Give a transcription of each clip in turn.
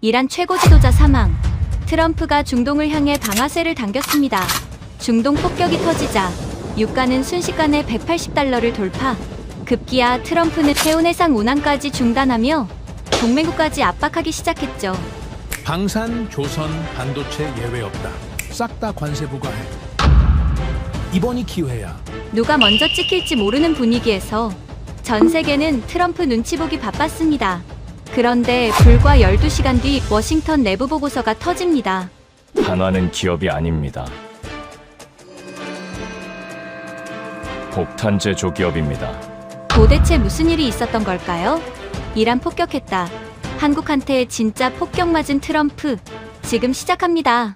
이란 최고 지도자 사망. 트럼프가 중동을 향해 방아쇠를 당겼습니다. 중동 폭격이 터지자 유가는 순식간에 $180를 돌파. 급기야 트럼프는 해운 해상 운항까지 중단하며 동맹국까지 압박하기 시작했죠. 방산, 조선, 반도체 예외 없다. 싹 다 관세 부과해. 이번이 기회야. 누가 먼저 찍힐지 모르는 분위기에서 전 세계는 트럼프 눈치 보기 바빴습니다. 그런데 불과 12시간 뒤 워싱턴 내부 보고서가 터집니다. 하나는 기업이 아닙니다. 폭탄 제조 기업입니다. 도대체 무슨 일이 있었던 걸까요? 이란 폭격했다. 한국한테 진짜 폭격 맞은 트럼프. 지금 시작합니다.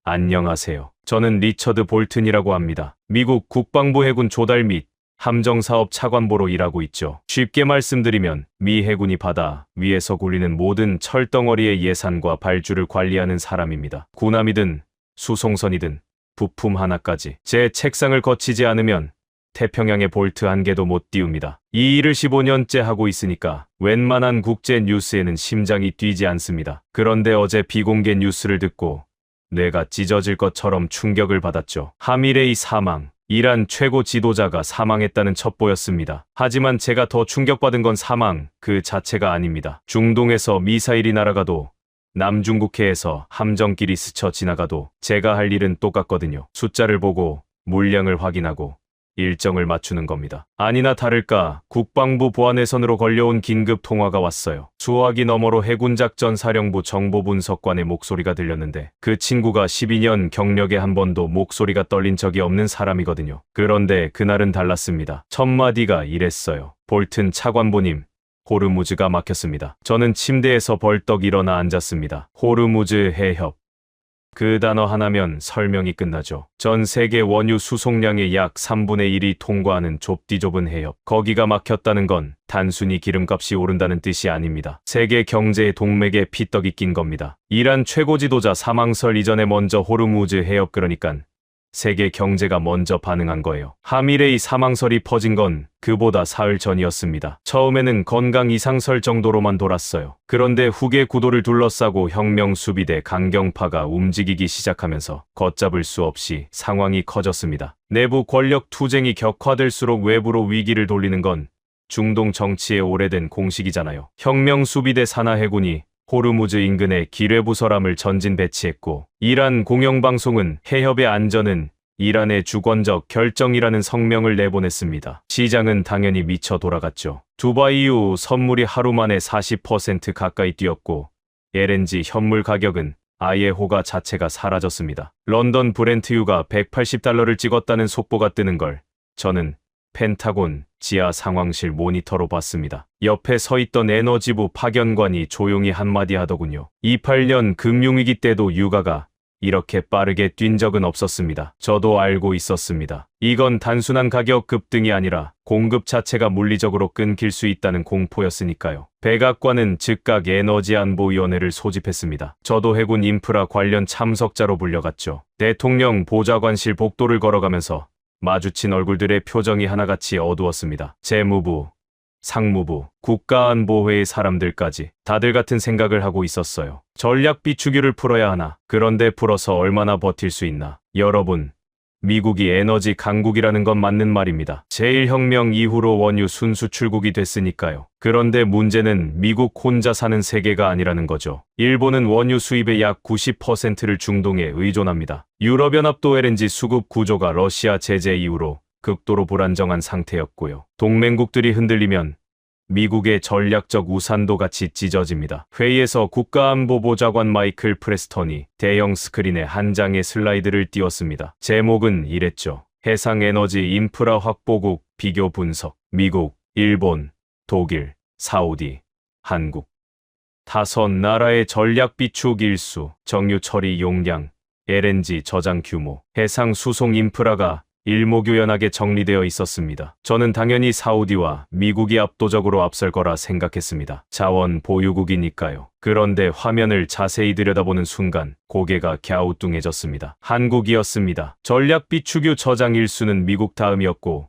안녕하세요. 저는 리처드 볼튼이라고 합니다. 미국 국방부 해군 조달 및 함정사업 차관보로 일하고 있죠. 쉽게 말씀드리면 미 해군이 바다 위에서 굴리는 모든 철덩어리의 예산과 발주를 관리하는 사람입니다. 군함이든 수송선이든 부품 하나까지 제 책상을 거치지 않으면 태평양의 볼트 한 개도 못 띄웁니다. 이 일을 15년째 하고 있으니까 웬만한 국제 뉴스에는 심장이 뛰지 않습니다. 그런데 어제 비공개 뉴스를 듣고 뇌가 찢어질 것처럼 충격을 받았죠. 하미레이 사망. 이란 최고 지도자가 사망했다는 첩보였습니다. 하지만 제가 더 충격받은 건 사망 그 자체가 아닙니다. 중동에서 미사일이 날아가도 남중국해에서 함정끼리 스쳐 지나가도 제가 할 일은 똑같거든요. 숫자를 보고 물량을 확인하고 일정을 맞추는 겁니다. 아니나 다를까 국방부 보안회선으로 걸려온 긴급 통화가 왔어요. 수화기 너머로 해군작전 사령부 정보분석관의 목소리가 들렸는데 그 친구가 12년 경력에 한 번도 목소리가 떨린 적이 없는 사람이거든요. 그런데 그날은 달랐습니다. 첫 마디가 이랬어요. 볼튼 차관보님, 호르무즈가 막혔습니다. 저는 침대에서 벌떡 일어나 앉았습니다. 호르무즈 해협. 그 단어 하나면 설명이 끝나죠. 전 세계 원유 수송량의 약 3분의 1이 통과하는 좁디 좁은 해협. 거기가 막혔다는 건 단순히 기름값이 오른다는 뜻이 아닙니다. 세계 경제의 동맥에 피떡이 낀 겁니다. 이란 최고 지도자 사망설 이전에 먼저 호르무즈 해협 그러니깐 세계 경제가 먼저 반응한 거예요. 하미레이 사망설이 퍼진 건 그보다 사흘 전이었습니다. 처음에는 건강 이상설 정도로만 돌았어요. 그런데 후계 구도를 둘러싸고 혁명 수비대 강경파가 움직이기 시작하면서 걷잡을 수 없이 상황이 커졌습니다. 내부 권력 투쟁이 격화될수록 외부로 위기를 돌리는 건 중동 정치의 오래된 공식이잖아요. 혁명 수비대 산하 해군이 호르무즈 인근에 기뢰부설함을 전진 배치했고 이란 공영방송은 해협의 안전은 이란의 주권적 결정이라는 성명을 내보냈습니다. 시장은 당연히 미쳐 돌아갔죠. 두바이 이후 선물이 하루 만에 40% 가까이 뛰었고 LNG 현물 가격은 아예 호가 자체가 사라졌습니다. 런던 브렌트유가 $180를 찍었다는 속보가 뜨는 걸 저는 펜타곤 지하 상황실 모니터로 봤습니다. 옆에 서 있던 에너지부 파견관이 조용히 한마디 하더군요. 28년 금융위기 때도 유가가 이렇게 빠르게 뛴 적은 없었습니다. 저도 알고 있었습니다. 이건 단순한 가격 급등이 아니라 공급 자체가 물리적으로 끊길 수 있다는 공포였으니까요. 백악관은 즉각 에너지안보위원회를 소집했습니다. 저도 해군 인프라 관련 참석자로 불려갔죠. 대통령 보좌관실 복도를 걸어가면서 마주친 얼굴들의 표정이 하나같이 어두웠습니다. 재무부, 상무부, 국가안보회의 사람들까지 다들 같은 생각을 하고 있었어요. 전략 비축유를 풀어야 하나? 그런데 풀어서 얼마나 버틸 수 있나? 여러분, 미국이 에너지 강국이라는 건 맞는 말입니다. 제1혁명 이후로 원유 순수출국이 됐으니까요. 그런데 문제는 미국 혼자 사는 세계가 아니라는 거죠. 일본은 원유 수입의 약 90%를 중동에 의존합니다. 유럽연합도 LNG 수급 구조가 러시아 제재 이후로 극도로 불안정한 상태였고요. 동맹국들이 흔들리면 미국의 전략적 우산도 같이 찢어집니다. 회의에서 국가안보보좌관 마이클 프레스턴이 대형 스크린에 한 장의 슬라이드를 띄웠습니다. 제목은 이랬죠. 해상에너지 인프라 확보국 비교 분석. 미국, 일본, 독일, 사우디, 한국. 5나라의 전략 비축 일수, 정유 처리 용량, LNG 저장 규모, 해상 수송 인프라가 일목요연하게 정리되어 있었습니다. 저는 당연히 사우디와 미국이 압도적으로 앞설 거라 생각했습니다. 자원 보유국이니까요. 그런데 화면을 자세히 들여다보는 순간 고개가 갸우뚱해졌습니다. 한국이었습니다. 전략 비축유 저장 일수는 미국 다음이었고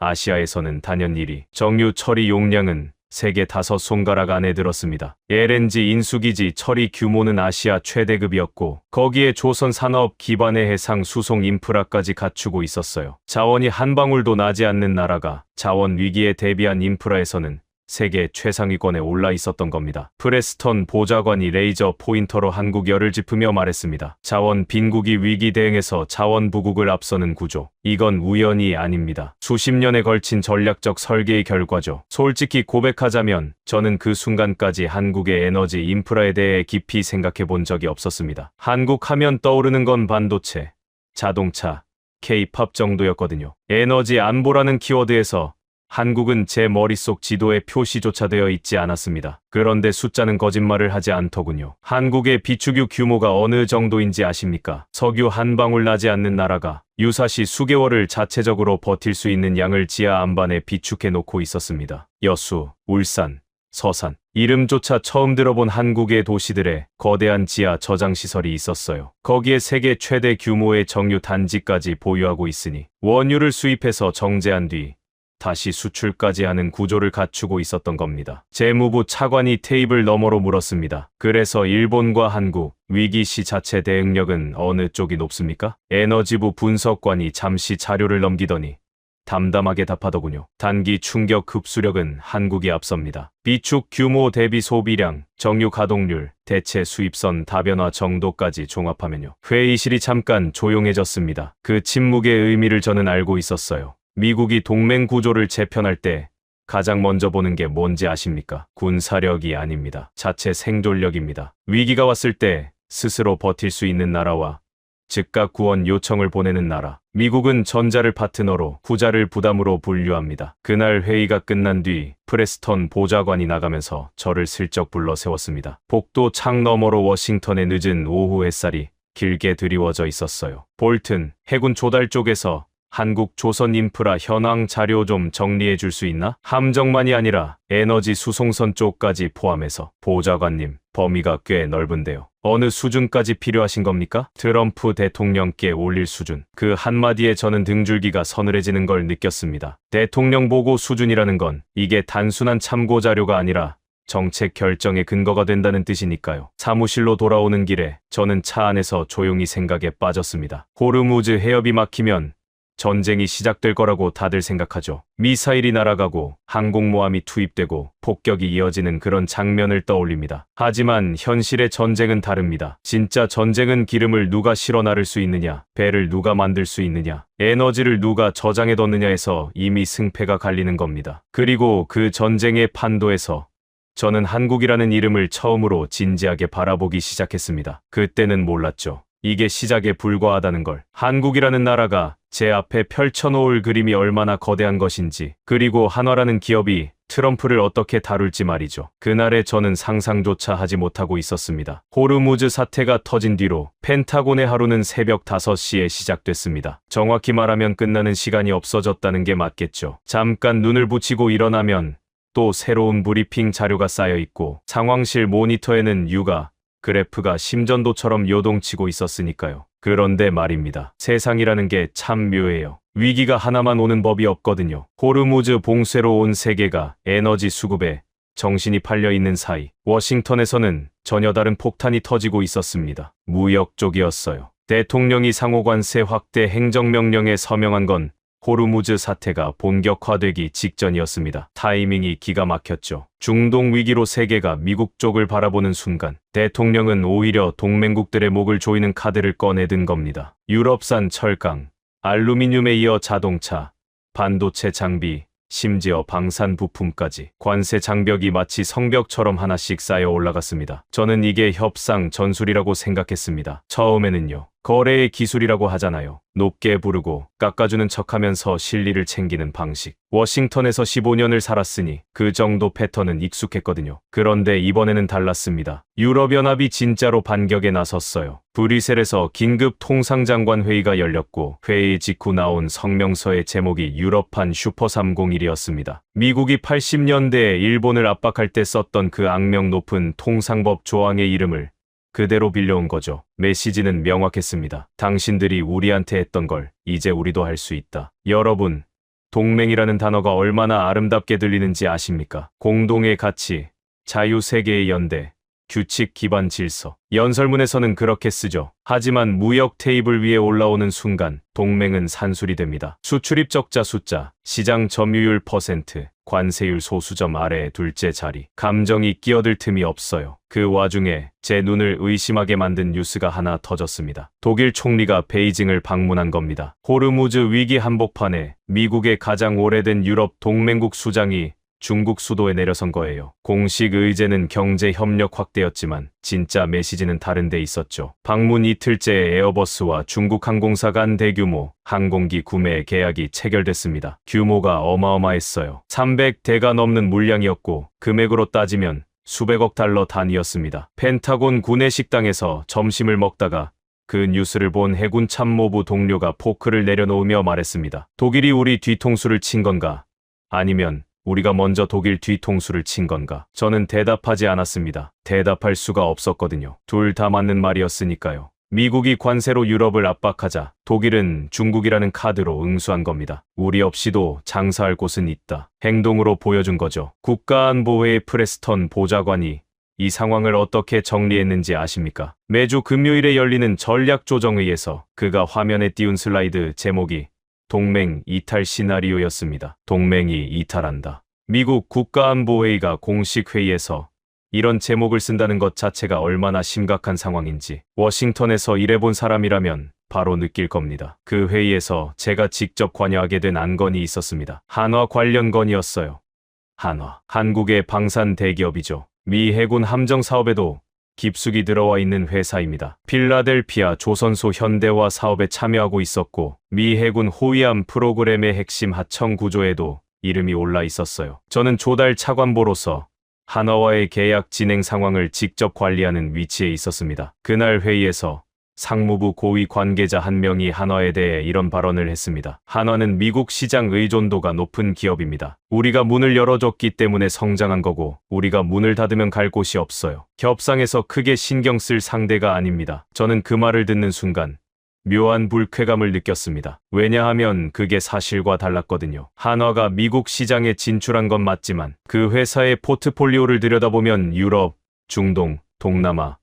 아시아에서는 단연 1위, 정유 처리 용량은 세계 5손가락 안에 들었습니다. LNG 인수기지 처리 규모는 아시아 최대급이었고 거기에 조선 산업 기반의 해상 수송 인프라까지 갖추고 있었어요. 자원이 한 방울도 나지 않는 나라가 자원 위기에 대비한 인프라에서는 세계 최상위권에 올라 있었던 겁니다. 프레스턴 보좌관이 레이저 포인터로 한국 열을 짚으며 말했습니다. 자원 빈국이 위기 대응에서 자원 부국을 앞서는 구조. 이건 우연이 아닙니다. 수십 년에 걸친 전략적 설계의 결과죠. 솔직히 고백하자면 저는 그 순간까지 한국의 에너지 인프라에 대해 깊이 생각해 본 적이 없었습니다. 한국 하면 떠오르는 건 반도체, 자동차, K-팝 정도였거든요. 에너지 안보라는 키워드에서 한국은 제 머릿속 지도에 표시조차 되어 있지 않았습니다. 그런데 숫자는 거짓말을 하지 않더군요. 한국의 비축유 규모가 어느 정도인지 아십니까? 석유 한 방울 나지 않는 나라가 유사시 수개월을 자체적으로 버틸 수 있는 양을 지하 안반에 비축해 놓고 있었습니다. 여수, 울산, 서산, 이름조차 처음 들어본 한국의 도시들에 거대한 지하 저장시설이 있었어요. 거기에 세계 최대 규모의 정유 단지까지 보유하고 있으니 원유를 수입해서 정제한 뒤 다시 수출까지 하는 구조를 갖추고 있었던 겁니다. 재무부 차관이 테이블 너머로 물었습니다. 그래서 일본과 한국, 위기 시 자체 대응력은 어느 쪽이 높습니까? 에너지부 분석관이 잠시 자료를 넘기더니 담담하게 답하더군요. 단기 충격 흡수력은 한국이 앞섭니다. 비축 규모 대비 소비량, 정유 가동률, 대체 수입선 다변화 정도까지 종합하면요. 회의실이 잠깐 조용해졌습니다. 그 침묵의 의미를 저는 알고 있었어요. 미국이 동맹 구조를 재편할 때 가장 먼저 보는 게 뭔지 아십니까? 군사력이 아닙니다. 자체 생존력입니다. 위기가 왔을 때 스스로 버틸 수 있는 나라와 즉각 구원 요청을 보내는 나라. 미국은 전자를 파트너로 후자를 부담으로 분류합니다. 그날 회의가 끝난 뒤 프레스턴 보좌관이 나가면서 저를 슬쩍 불러 세웠습니다. 복도 창 너머로 워싱턴의 늦은 오후 햇살이 길게 드리워져 있었어요. 볼튼, 해군 조달 쪽에서 한국 조선 인프라 현황 자료 좀 정리해 줄 수 있나? 함정만이 아니라 에너지 수송선 쪽까지 포함해서. 보좌관님, 범위가 꽤 넓은데요. 어느 수준까지 필요하신 겁니까? 트럼프 대통령께 올릴 수준. 그 한마디에 저는 등줄기가 서늘해지는 걸 느꼈습니다. 대통령 보고 수준이라는 건 이게 단순한 참고 자료가 아니라 정책 결정의 근거가 된다는 뜻이니까요. 사무실로 돌아오는 길에 저는 차 안에서 조용히 생각에 빠졌습니다. 호르무즈 해협이 막히면 전쟁이 시작될 거라고 다들 생각하죠. 미사일이 날아가고 항공모함이 투입되고 폭격이 이어지는 그런 장면을 떠올립니다. 하지만 현실의 전쟁은 다릅니다. 진짜 전쟁은 기름을 누가 실어 나를 수 있느냐, 배를 누가 만들 수 있느냐, 에너지를 누가 저장해 뒀느냐에서 이미 승패가 갈리는 겁니다. 그리고 그 전쟁의 판도에서 저는 한국이라는 이름을 처음으로 진지하게 바라보기 시작했습니다. 그때는 몰랐죠. 이게 시작에 불과하다는 걸. 한국이라는 나라가 제 앞에 펼쳐놓을 그림이 얼마나 거대한 것인지, 그리고 한화라는 기업이 트럼프를 어떻게 다룰지 말이죠. 그날에 저는 상상조차 하지 못하고 있었습니다. 호르무즈 사태가 터진 뒤로 펜타곤의 하루는 새벽 5시에 시작됐습니다. 정확히 말하면 끝나는 시간이 없어졌다는 게 맞겠죠. 잠깐 눈을 붙이고 일어나면 또 새로운 브리핑 자료가 쌓여 있고 상황실 모니터에는 유가, 그래프가 심전도처럼 요동치고 있었으니까요. 그런데 말입니다. 세상이라는 게 참 묘해요. 위기가 하나만 오는 법이 없거든요. 호르무즈 봉쇄로 온 세계가 에너지 수급에 정신이 팔려 있는 사이 워싱턴에서는 전혀 다른 폭탄이 터지고 있었습니다. 무역 쪽이었어요. 대통령이 상호관세 확대 행정명령에 서명한 건 호르무즈 사태가 본격화되기 직전이었습니다. 타이밍이 기가 막혔죠. 중동 위기로 세계가 미국 쪽을 바라보는 순간 대통령은 오히려 동맹국들의 목을 조이는 카드를 꺼내든 겁니다. 유럽산 철강, 알루미늄에 이어 자동차, 반도체 장비, 심지어 방산 부품까지 관세 장벽이 마치 성벽처럼 하나씩 쌓여 올라갔습니다. 저는 이게 협상 전술이라고 생각했습니다. 처음에는요. 거래의 기술이라고 하잖아요. 높게 부르고 깎아주는 척하면서 실리를 챙기는 방식. 워싱턴에서 15년을 살았으니 그 정도 패턴은 익숙했거든요. 그런데 이번에는 달랐습니다. 유럽연합이 진짜로 반격에 나섰어요. 브뤼셀에서 긴급 통상장관 회의가 열렸고 회의 직후 나온 성명서의 제목이 유럽판 슈퍼301이었습니다. 미국이 80년대에 일본을 압박할 때 썼던 그 악명 높은 통상법 조항의 이름을 그대로 빌려온 거죠. 메시지는 명확했습니다. 당신들이 우리한테 했던 걸 이제 우리도 할 수 있다. 여러분, 동맹이라는 단어가 얼마나 아름답게 들리는지 아십니까? 공동의 가치, 자유 세계의 연대, 규칙 기반 질서. 연설문에서는 그렇게 쓰죠. 하지만 무역 테이블 위에 올라오는 순간 동맹은 산술이 됩니다. 수출입 적자 숫자, 시장 점유율 %, 관세율 소수점 아래의 둘째 자리. 감정이 끼어들 틈이 없어요. 그 와중에 제 눈을 의심하게 만든 뉴스가 하나 터졌습니다. 독일 총리가 베이징을 방문한 겁니다. 호르무즈 위기 한복판에 미국의 가장 오래된 유럽 동맹국 수장이 중국 수도에 내려선 거예요. 공식 의제는 경제 협력 확대였지만 진짜 메시지는 다른 데 있었죠. 방문 이틀째에 에어버스와 중국 항공사 간 대규모 항공기 구매 계약이 체결됐습니다. 규모가 어마어마했어요. 300대가 넘는 물량이었고 금액으로 따지면 수백억 달러 단위였습니다. 펜타곤 구내 식당에서 점심을 먹다가 그 뉴스를 본 해군 참모부 동료가 포크를 내려놓으며 말했습니다. 독일이 우리 뒤통수를 친 건가? 아니면 우리가 먼저 독일 뒤통수를 친 건가? 저는 대답하지 않았습니다. 대답할 수가 없었거든요. 둘 다 맞는 말이었으니까요. 미국이 관세로 유럽을 압박하자 독일은 중국이라는 카드로 응수한 겁니다. 우리 없이도 장사할 곳은 있다. 행동으로 보여준 거죠. 국가안보회의 프레스턴 보좌관이 이 상황을 어떻게 정리했는지 아십니까? 매주 금요일에 열리는 전략조정회의에서 그가 화면에 띄운 슬라이드 제목이 동맹 이탈 시나리오였습니다. 동맹이 이탈한다. 미국 국가안보회의가 공식 회의에서 이런 제목을 쓴다는 것 자체가 얼마나 심각한 상황인지 워싱턴에서 일해본 사람이라면 바로 느낄 겁니다. 그 회의에서 제가 직접 관여하게 된 안건이 있었습니다. 한화 관련 건이었어요. 한화, 한국의 방산 대기업이죠. 미 해군 함정 사업에도 깊숙이 들어와 있는 회사입니다. 필라델피아 조선소 현대화 사업에 참여하고 있었고 미 해군 호위함 프로그램의 핵심 하청 구조에도 이름이 올라 있었어요. 저는 조달 차관보로서 한화와의 계약 진행 상황을 직접 관리하는 위치에 있었습니다. 그날 회의에서 상무부 고위 관계자 한 명이 한화에 대해 이런 발언을 했습니다. 한화는 미국 시장 의존도가 높은 기업입니다. 우리가 문을 열어줬기 때문에 성장한 거고 우리가 문을 닫으면 갈 곳이 없어요. 협상에서 크게 신경 쓸 상대가 아닙니다. 저는 그 말을 듣는 순간 묘한 불쾌감을 느꼈습니다. 왜냐하면 그게 사실과 달랐거든요. 한화가 미국 시장에 진출한 건 맞지만 그 회사의 포트폴리오를 들여다보면 유럽, 중동, 동남아,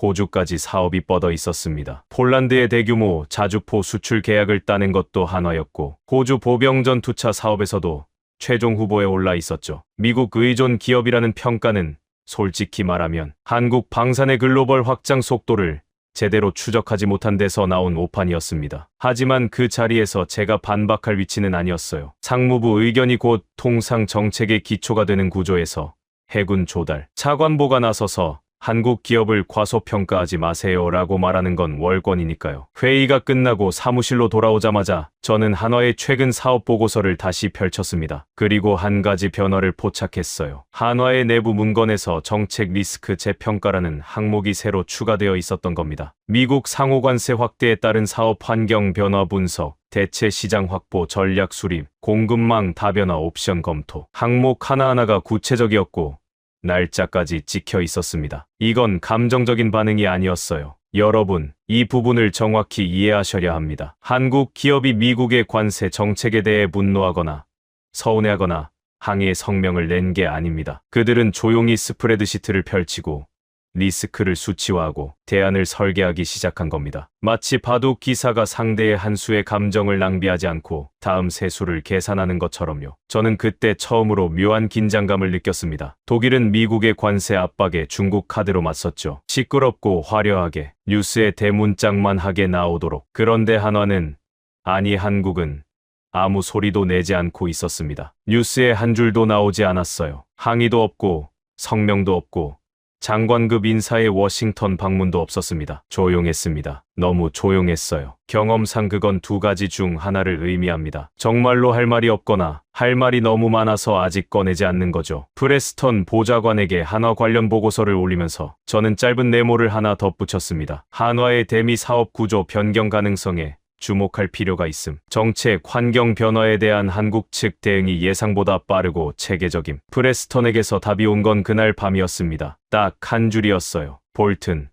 호주까지 사업이 뻗어 있었습니다. 폴란드의 대규모 자주포 수출 계약을 따낸 것도 한화였고 호주 보병 전투차 사업에서도 최종 후보에 올라 있었죠. 미국 의존 기업이라는 평가는 솔직히 말하면 한국 방산의 글로벌 확장 속도를 제대로 추적하지 못한 데서 나온 오판이었습니다. 하지만 그 자리에서 제가 반박할 위치는 아니었어요. 상무부 의견이 곧 통상 정책의 기초가 되는 구조에서 해군 조달 차관보가 나서서 한국 기업을 과소평가하지 마세요라고 말하는 건 월권이니까요. 회의가 끝나고 사무실로 돌아오자마자 저는 한화의 최근 사업 보고서를 다시 펼쳤습니다. 그리고 한 가지 변화를 포착했어요. 한화의 내부 문건에서 정책 리스크 재평가라는 항목이 새로 추가되어 있었던 겁니다. 미국 상호관세 확대에 따른 사업 환경 변화 분석, 대체 시장 확보 전략 수립, 공급망 다변화 옵션 검토. 항목 하나하나가 구체적이었고 날짜까지 찍혀 있었습니다. 이건 감정적인 반응이 아니었어요. 여러분, 이 부분을 정확히 이해하셔야 합니다. 한국 기업이 미국의 관세 정책에 대해 분노하거나 서운해하거나 항의 성명을 낸 게 아닙니다. 그들은 조용히 스프레드시트를 펼치고 리스크를 수치화하고 대안을 설계하기 시작한 겁니다. 마치 바둑 기사가 상대의 한 수의 감정을 낭비하지 않고 다음 세 수를 계산하는 것처럼요. 저는 그때 처음으로 묘한 긴장감을 느꼈습니다. 독일은 미국의 관세 압박에 중국 카드로 맞섰죠. 시끄럽고 화려하게 뉴스에 대문짝만 하게 나오도록. 그런데 한화는, 아니 한국은 아무 소리도 내지 않고 있었습니다. 뉴스에 한 줄도 나오지 않았어요. 항의도 없고 성명도 없고 장관급 인사의 워싱턴 방문도 없었습니다. 조용했습니다. 너무 조용했어요. 경험상 그건 두 가지 중 하나를 의미합니다. 정말로 할 말이 없거나 할 말이 너무 많아서 아직 꺼내지 않는 거죠. 프레스턴 보좌관에게 한화 관련 보고서를 올리면서 저는 짧은 메모를 하나 덧붙였습니다. 한화의 대미 사업 구조 변경 가능성에 주목할 필요가 있음. 정책, 환경 변화에 대한 한국 측 대응이 예상보다 빠르고 체계적임. 프레스턴에게서 답이 온 건 그날 밤이었습니다. 딱 한 줄이었어요. 볼튼,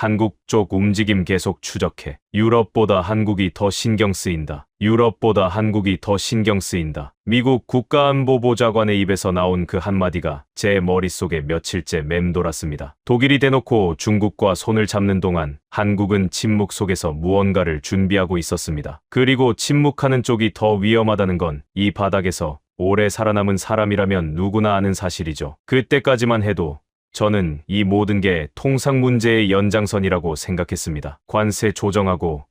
한국 쪽 움직임 계속 추적해. 유럽보다 한국이 더 신경 쓰인다. 유럽보다 한국이 더 신경 쓰인다. 미국 국가안보보좌관의 입에서 나온 그 한마디가 제 머릿속에 며칠째 맴돌았습니다. 독일이 대놓고 중국과 손을 잡는 동안 한국은 침묵 속에서 무언가를 준비하고 있었습니다. 그리고 침묵하는 쪽이 더 위험하다는 건 이 바닥에서 오래 살아남은 사람이라면 누구나 아는 사실이죠. 그때까지만 해도 저는 이 모든 게 통상 문제의 연장선이라고 생각했습니다. 관세 조정하고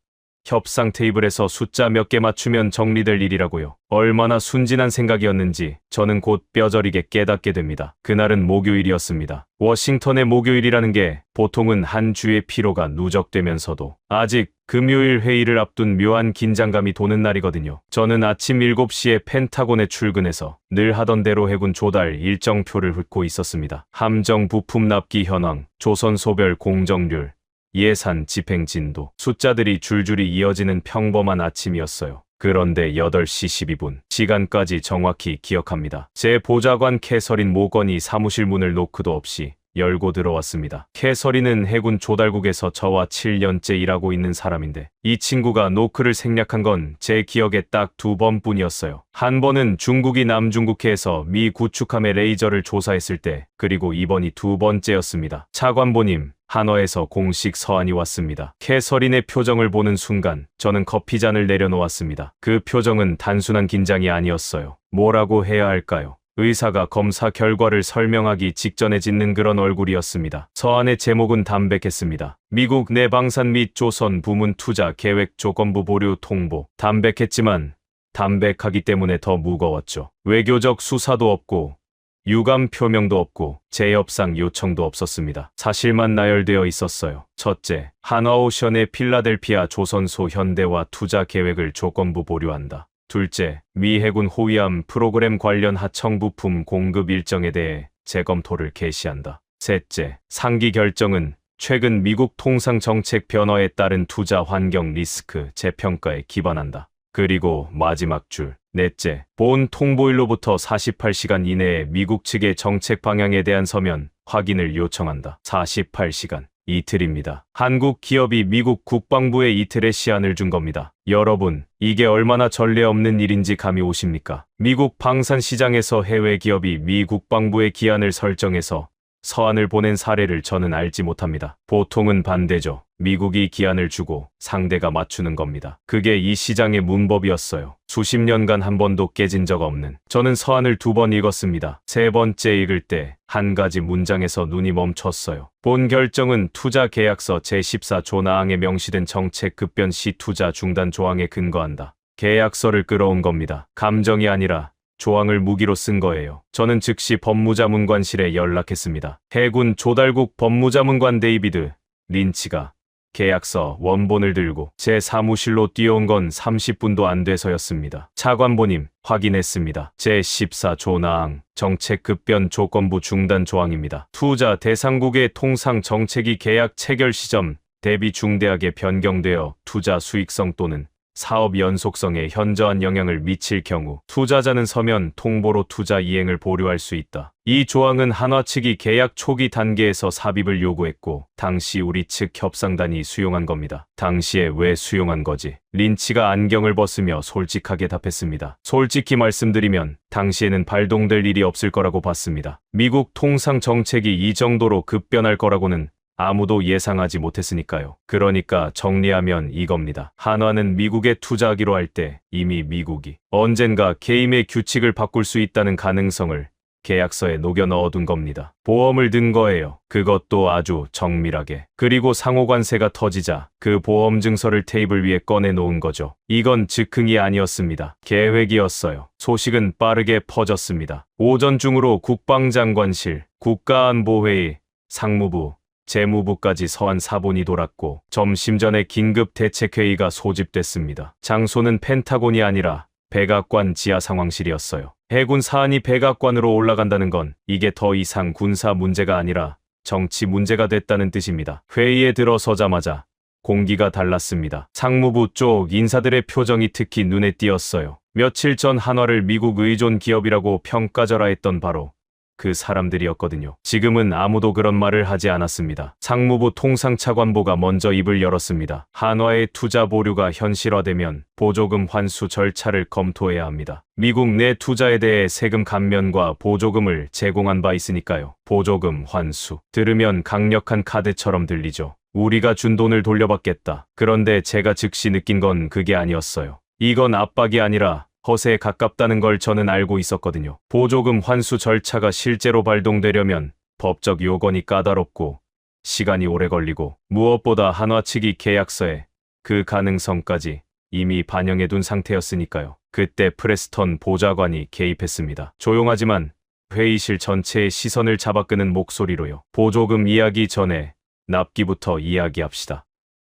협상 테이블에서 숫자 몇 개 맞추면 정리될 일이라고요. 얼마나 순진한 생각이었는지 저는 곧 뼈저리게 깨닫게 됩니다. 그날은 목요일이었습니다. 워싱턴의 목요일이라는 게 보통은 한 주의 피로가 누적되면서도 아직 금요일 회의를 앞둔 묘한 긴장감이 도는 날이거든요. 저는 아침 7시에 펜타곤에 출근해서 늘 하던 대로 해군 조달 일정표를 훑고 있었습니다. 함정 부품 납기 현황, 조선 소별 공정률, 예산 집행 진도, 숫자들이 줄줄이 이어지는 평범한 아침이었어요. 그런데 8시 12분, 시간까지 정확히 기억합니다. 제 보좌관 캐서린 모건이 사무실 문을 노크도 없이 열고 들어왔습니다. 캐서린은 해군 조달국에서 저와 7년째 일하고 있는 사람인데 이 친구가 노크를 생략한 건 제 기억에 딱 2번뿐이었어요. 한 번은 중국이 남중국해에서 미 구축함의 레이저를 조사했을 때, 그리고 이번이 2번째였습니다. 차관보님, 한화에서 공식 서한이 왔습니다. 캐서린의 표정을 보는 순간 저는 커피잔을 내려놓았습니다. 그 표정은 단순한 긴장이 아니었어요. 뭐라고 해야 할까요? 의사가 검사 결과를 설명하기 직전에 짓는 그런 얼굴이었습니다. 서한의 제목은 담백했습니다. 미국 내 방산 및 조선 부문 투자 계획 조건부 보류 통보. 담백했지만 담백하기 때문에 더 무거웠죠. 외교적 수사도 없고 유감 표명도 없고 재협상 요청도 없었습니다. 사실만 나열되어 있었어요. 첫째, 한화오션의 필라델피아 조선소 현대화 투자 계획을 조건부 보류한다. 둘째, 미 해군 호위함 프로그램 관련 하청 부품 공급 일정에 대해 재검토를 개시한다. 셋째, 상기 결정은 최근 미국 통상 정책 변화에 따른 투자 환경 리스크 재평가에 기반한다. 그리고 마지막 줄, 넷째, 본 통보일로부터 48시간 이내에 미국 측의 정책 방향에 대한 서면 확인을 요청한다. 48시간. 이틀입니다. 한국 기업이 미국 국방부에 이틀의 시한을 준 겁니다. 여러분, 이게 얼마나 전례 없는 일인지 감이 오십니까? 미국 방산 시장에서 해외 기업이 미 국방부에 기한을 설정해서 서한을 보낸 사례를 저는 알지 못합니다. 보통은 반대죠. 미국이 기한을 주고 상대가 맞추는 겁니다. 그게 이 시장의 문법이었어요. 수십 년간 한 번도 깨진 적 없는. 저는 서한을 2번 읽었습니다. 세 번째 읽을 때 한 가지 문장에서 눈이 멈췄어요. 본 결정은 투자 계약서 제14조 나항에 명시된 정책 급변 시 투자 중단 조항에 근거한다. 계약서를 끌어온 겁니다. 감정이 아니라 조항을 무기로 쓴 거예요. 저는 즉시 법무자문관실에 연락했습니다. 해군 조달국 법무자문관 데이비드 린치가 계약서 원본을 들고 제 사무실로 뛰어온 건 30분도 안 돼서였습니다. 차관보님, 확인했습니다. 제14조 나항 정책 급변 조건부 중단 조항입니다. 투자 대상국의 통상 정책이 계약 체결 시점 대비 중대하게 변경되어 투자 수익성 또는 사업 연속성에 현저한 영향을 미칠 경우 투자자는 서면 통보로 투자 이행을 보류할 수 있다. 이 조항은 한화 측이 계약 초기 단계에서 삽입을 요구했고 당시 우리 측 협상단이 수용한 겁니다. 당시에 왜 수용한 거지? 린치가 안경을 벗으며 솔직하게 답했습니다. 솔직히 말씀드리면 당시에는 발동될 일이 없을 거라고 봤습니다. 미국 통상 정책이 이 정도로 급변할 거라고는 아무도 예상하지 못했으니까요. 그러니까 정리하면 이겁니다. 한화는 미국에 투자하기로 할 때 이미 미국이 언젠가 게임의 규칙을 바꿀 수 있다는 가능성을 계약서에 녹여 넣어둔 겁니다. 보험을 든 거예요. 그것도 아주 정밀하게. 그리고 상호관세가 터지자 그 보험 증서를 테이블 위에 꺼내놓은 거죠. 이건 즉흥이 아니었습니다. 계획이었어요. 소식은 빠르게 퍼졌습니다. 오전 중으로 국방장관실, 국가안보회의, 상무부, 재무부까지 서한 사본이 돌았고 점심 전에 긴급 대책회의가 소집됐습니다. 장소는 펜타곤이 아니라 백악관 지하 상황실이었어요. 해군 사안이 백악관으로 올라간다는 건 이게 더 이상 군사 문제가 아니라 정치 문제가 됐다는 뜻입니다. 회의에 들어서자마자 공기가 달랐습니다. 상무부 쪽 인사들의 표정이 특히 눈에 띄었어요. 며칠 전 한화를 미국 의존 기업이라고 평가절하했던 바로 그 사람들이었거든요. 지금은 아무도 그런 말을 하지 않았습니다. 상무부 통상차관보가 먼저 입을 열었습니다. 한화의 투자 보류가 현실화되면 보조금 환수 절차를 검토해야 합니다. 미국 내 투자에 대해 세금 감면과 보조금을 제공한 바 있으니까요. 보조금 환수. 들으면 강력한 카드처럼 들리죠. 우리가 준 돈을 돌려받겠다. 그런데 제가 즉시 느낀 건 그게 아니었어요. 이건 압박이 아니라 허세에 가깝다는 걸 저는 알고 있었거든요. 보조금 환수 절차가 실제로 발동되려면 법적 요건이 까다롭고 시간이 오래 걸리고 무엇보다 한화 측이 계약서에 그 가능성까지 이미 반영해둔 상태였으니까요. 그때 프레스턴 보좌관이 개입했습니다. 조용하지만 회의실 전체의 시선을 잡아끄는 목소리로요. 보조금 이야기 전에 납기부터 이야기합시다.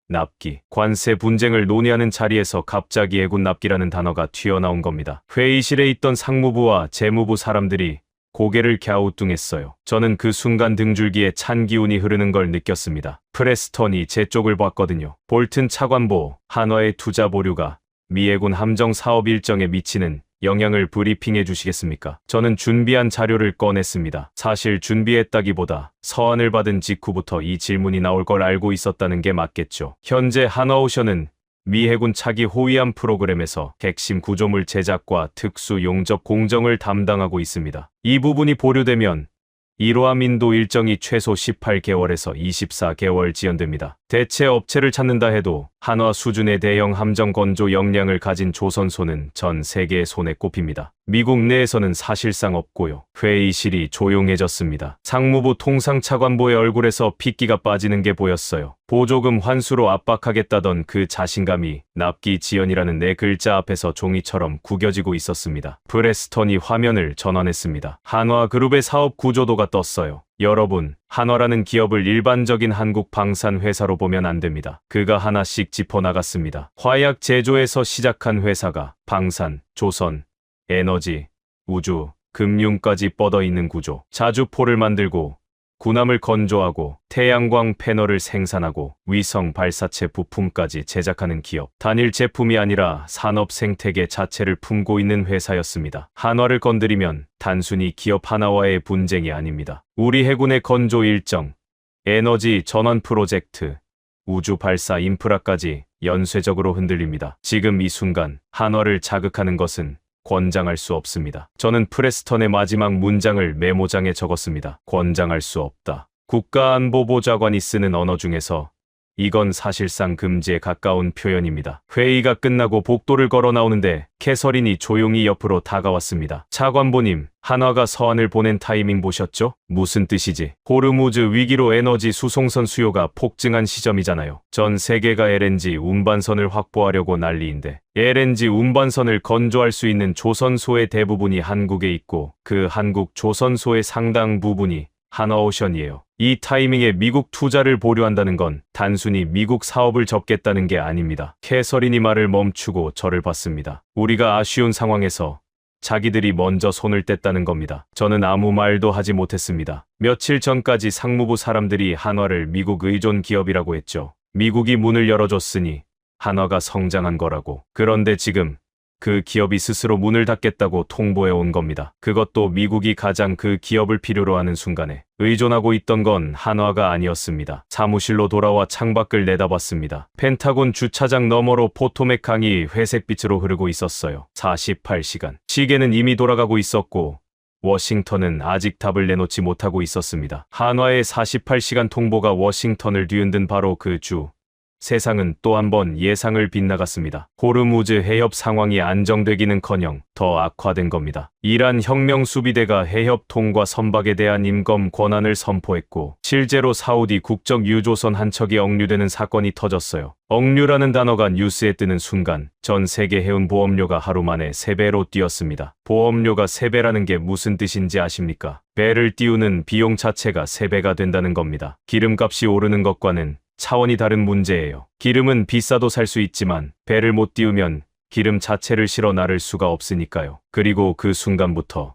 납기. 관세 분쟁을 논의하는 자리에서 갑자기 애군 납기라는 단어가 튀어나온 겁니다. 회의실에 있던 상무부와 재무부 사람들이 고개를 갸우뚱했어요. 저는 그 순간 등줄기에 찬 기운이 흐르는 걸 느꼈습니다. 프레스턴이 제 쪽을 봤거든요. 볼튼 차관보, 한화의 투자 보류가 미 해군 함정 사업 일정에 미치는 영향을 브리핑해 주시겠습니까? 저는 준비한 자료를 꺼냈습니다. 사실 준비했다기보다 서한을 받은 직후부터 이 질문이 나올 걸 알고 있었다는 게 맞겠죠. 현재 한화오션은 미 해군 차기 호위함 프로그램에서 핵심 구조물 제작과 특수 용접 공정을 담당하고 있습니다. 이 부분이 보류되면 1호함 인도 일정이 최소 18개월에서 24개월 지연됩니다. 대체 업체를 찾는다 해도 한화 수준의 대형 함정 건조 역량을 가진 조선소는 전 세계의 손에 꼽힙니다. 미국 내에서는 사실상 없고요. 회의실이 조용해졌습니다. 상무부 통상차관보의 얼굴에서 핏기가 빠지는 게 보였어요. 보조금 환수로 압박하겠다던 그 자신감이 납기 지연이라는 네 글자 앞에서 종이처럼 구겨지고 있었습니다. 프레스턴이 화면을 전환했습니다. 한화그룹의 사업 구조도가 떴어요. 여러분, 한화라는 기업을 일반적인 한국 방산 회사로 보면 안 됩니다. 그가 하나씩 짚어나갔습니다. 화약 제조에서 시작한 회사가 방산, 조선, 에너지, 우주, 금융까지 뻗어있는 구조. 자주포를 만들고 군함을 건조하고 태양광 패널을 생산하고 위성 발사체 부품까지 제작하는 기업. 단일 제품이 아니라 산업 생태계 자체를 품고 있는 회사였습니다. 한화를 건드리면 단순히 기업 하나와의 분쟁이 아닙니다. 우리 해군의 건조 일정, 에너지 전환 프로젝트, 우주 발사 인프라까지 연쇄적으로 흔들립니다. 지금 이 순간 한화를 자극하는 것은 권장할 수 없습니다. 저는 프레스턴의 마지막 문장을 메모장에 적었습니다. 권장할 수 없다. 국가안보보좌관이 쓰는 언어 중에서 이건 사실상 금지에 가까운 표현입니다. 회의가 끝나고 복도를 걸어 나오는데 캐서린이 조용히 옆으로 다가왔습니다. 차관보님, 한화가 서한을 보낸 타이밍 보셨죠? 무슨 뜻이지? 호르무즈 위기로 에너지 수송선 수요가 폭증한 시점이잖아요. 전 세계가 LNG 운반선을 확보하려고 난리인데 LNG 운반선을 건조할 수 있는 조선소의 대부분이 한국에 있고 그 한국 조선소의 상당 부분이 한화오션이에요. 이 타이밍에 미국 투자를 보류한다는 건 단순히 미국 사업을 접겠다는 게 아닙니다. 캐서린이 말을 멈추고 저를 봤습니다. 우리가 아쉬운 상황에서 자기들이 먼저 손을 뗐다는 겁니다. 저는 아무 말도 하지 못했습니다. 며칠 전까지 상무부 사람들이 한화를 미국 의존 기업이라고 했죠. 미국이 문을 열어줬으니 한화가 성장한 거라고. 그런데 지금 그 기업이 스스로 문을 닫겠다고 통보해 온 겁니다. 그것도 미국이 가장 그 기업을 필요로 하는 순간에. 의존하고 있던 건 한화가 아니었습니다. 사무실로 돌아와 창밖을 내다봤습니다. 펜타곤 주차장 너머로 포토맥 강이 회색빛으로 흐르고 있었어요. 48시간. 시계는 이미 돌아가고 있었고 워싱턴은 아직 답을 내놓지 못하고 있었습니다. 한화의 48시간 통보가 워싱턴을 뒤흔든 바로 그 주. 세상은 또 한 번 예상을 빗나갔습니다. 호르무즈 해협 상황이 안정되기는커녕 더 악화된 겁니다. 이란 혁명 수비대가 해협 통과 선박에 대한 임검 권한을 선포했고 실제로 사우디 국적 유조선 한 척이 억류되는 사건이 터졌어요. 억류라는 단어가 뉴스에 뜨는 순간 전 세계 해운 보험료가 하루 만에 3배로 뛰었습니다. 보험료가 3배라는 게 무슨 뜻인지 아십니까? 배를 띄우는 비용 자체가 3배가 된다는 겁니다. 기름값이 오르는 것과는 차원이 다른 문제예요. 기름은 비싸도 살 수 있지만 배를 못 띄우면 기름 자체를 실어 나를 수가 없으니까요. 그리고 그 순간부터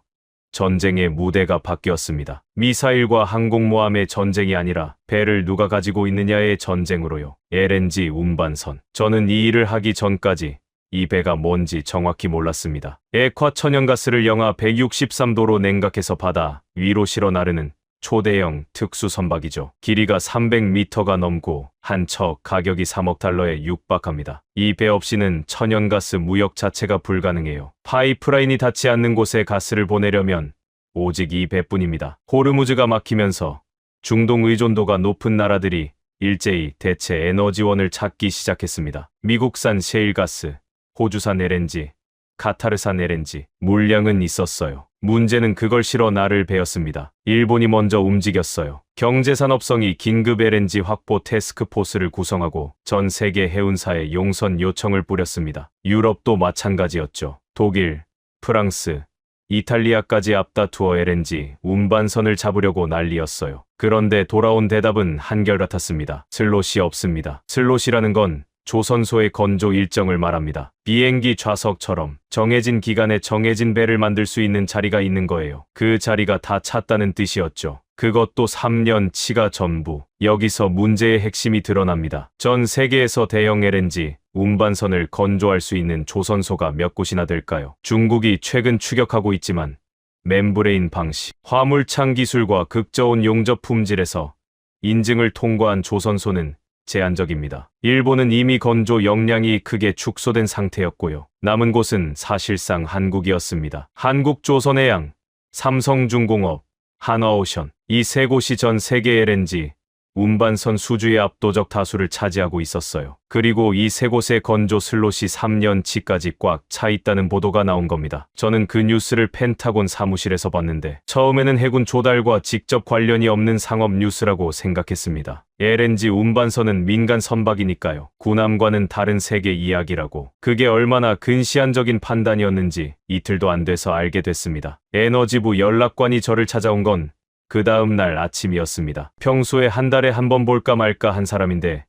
전쟁의 무대가 바뀌었습니다. 미사일과 항공모함의 전쟁이 아니라 배를 누가 가지고 있느냐의 전쟁으로요. LNG 운반선. 저는 이 일을 하기 전까지 이 배가 뭔지 정확히 몰랐습니다. 액화 천연가스를 영하 163도로 냉각해서 바다 위로 실어 나르는 초대형 특수 선박이죠. 길이가 300m가 넘고 한 척 가격이 3억 달러에 육박합니다. 이 배 없이는 천연가스 무역 자체가 불가능해요. 파이프라인이 닿지 않는 곳에 가스를 보내려면 오직 이 배뿐입니다. 호르무즈가 막히면서 중동 의존도가 높은 나라들이 일제히 대체 에너지원을 찾기 시작했습니다. 미국산 셰일가스, 호주산 LNG, 카타르산 LNG, 물량은 있었어요. 문제는 그걸 실어 나를 베었습니다. 일본이 먼저 움직였어요. 경제산업성이 긴급 LNG 확보 태스크포스를 구성하고 전 세계 해운사에 용선 요청을 뿌렸습니다. 유럽도 마찬가지였죠. 독일, 프랑스, 이탈리아까지 앞다투어 LNG 운반선을 잡으려고 난리였어요. 그런데 돌아온 대답은 한결같았습니다. 슬롯이 없습니다. 슬롯이라는 건 조선소의 건조 일정을 말합니다. 비행기 좌석처럼 정해진 기간에 정해진 배를 만들 수 있는 자리가 있는 거예요. 그 자리가 다 찼다는 뜻이었죠. 그것도 3년치가 전부. 여기서 문제의 핵심이 드러납니다. 전 세계에서 대형 LNG 운반선을 건조할 수 있는 조선소가 몇 곳이나 될까요? 중국이 최근 추격하고 있지만 멤브레인 방식, 화물창 기술과 극저온 용접 품질에서 인증을 통과한 조선소는 제한적입니다. 일본은 이미 건조 역량이 크게 축소된 상태였고요. 남은 곳은 사실상 한국이었습니다. 한국조선해양, 삼성중공업, 한화오션, 이 세 곳이 전 세계 LNG 운반선 수주의 압도적 다수를 차지하고 있었어요. 그리고 이 세 곳의 건조 슬롯이 3년치까지 꽉 차 있다는 보도가 나온 겁니다. 저는 그 뉴스를 펜타곤 사무실에서 봤는데 처음에는 해군 조달과 직접 관련이 없는 상업 뉴스라고 생각했습니다. LNG 운반선은 민간 선박이니까요. 군함과는 다른 세계 이야기라고. 그게 얼마나 근시안적인 판단이었는지 이틀도 안 돼서 알게 됐습니다. 에너지부 연락관이 저를 찾아온 건 그 다음 날 아침이었습니다. 평소에 한 달에 한 번 볼까 말까 한 사람인데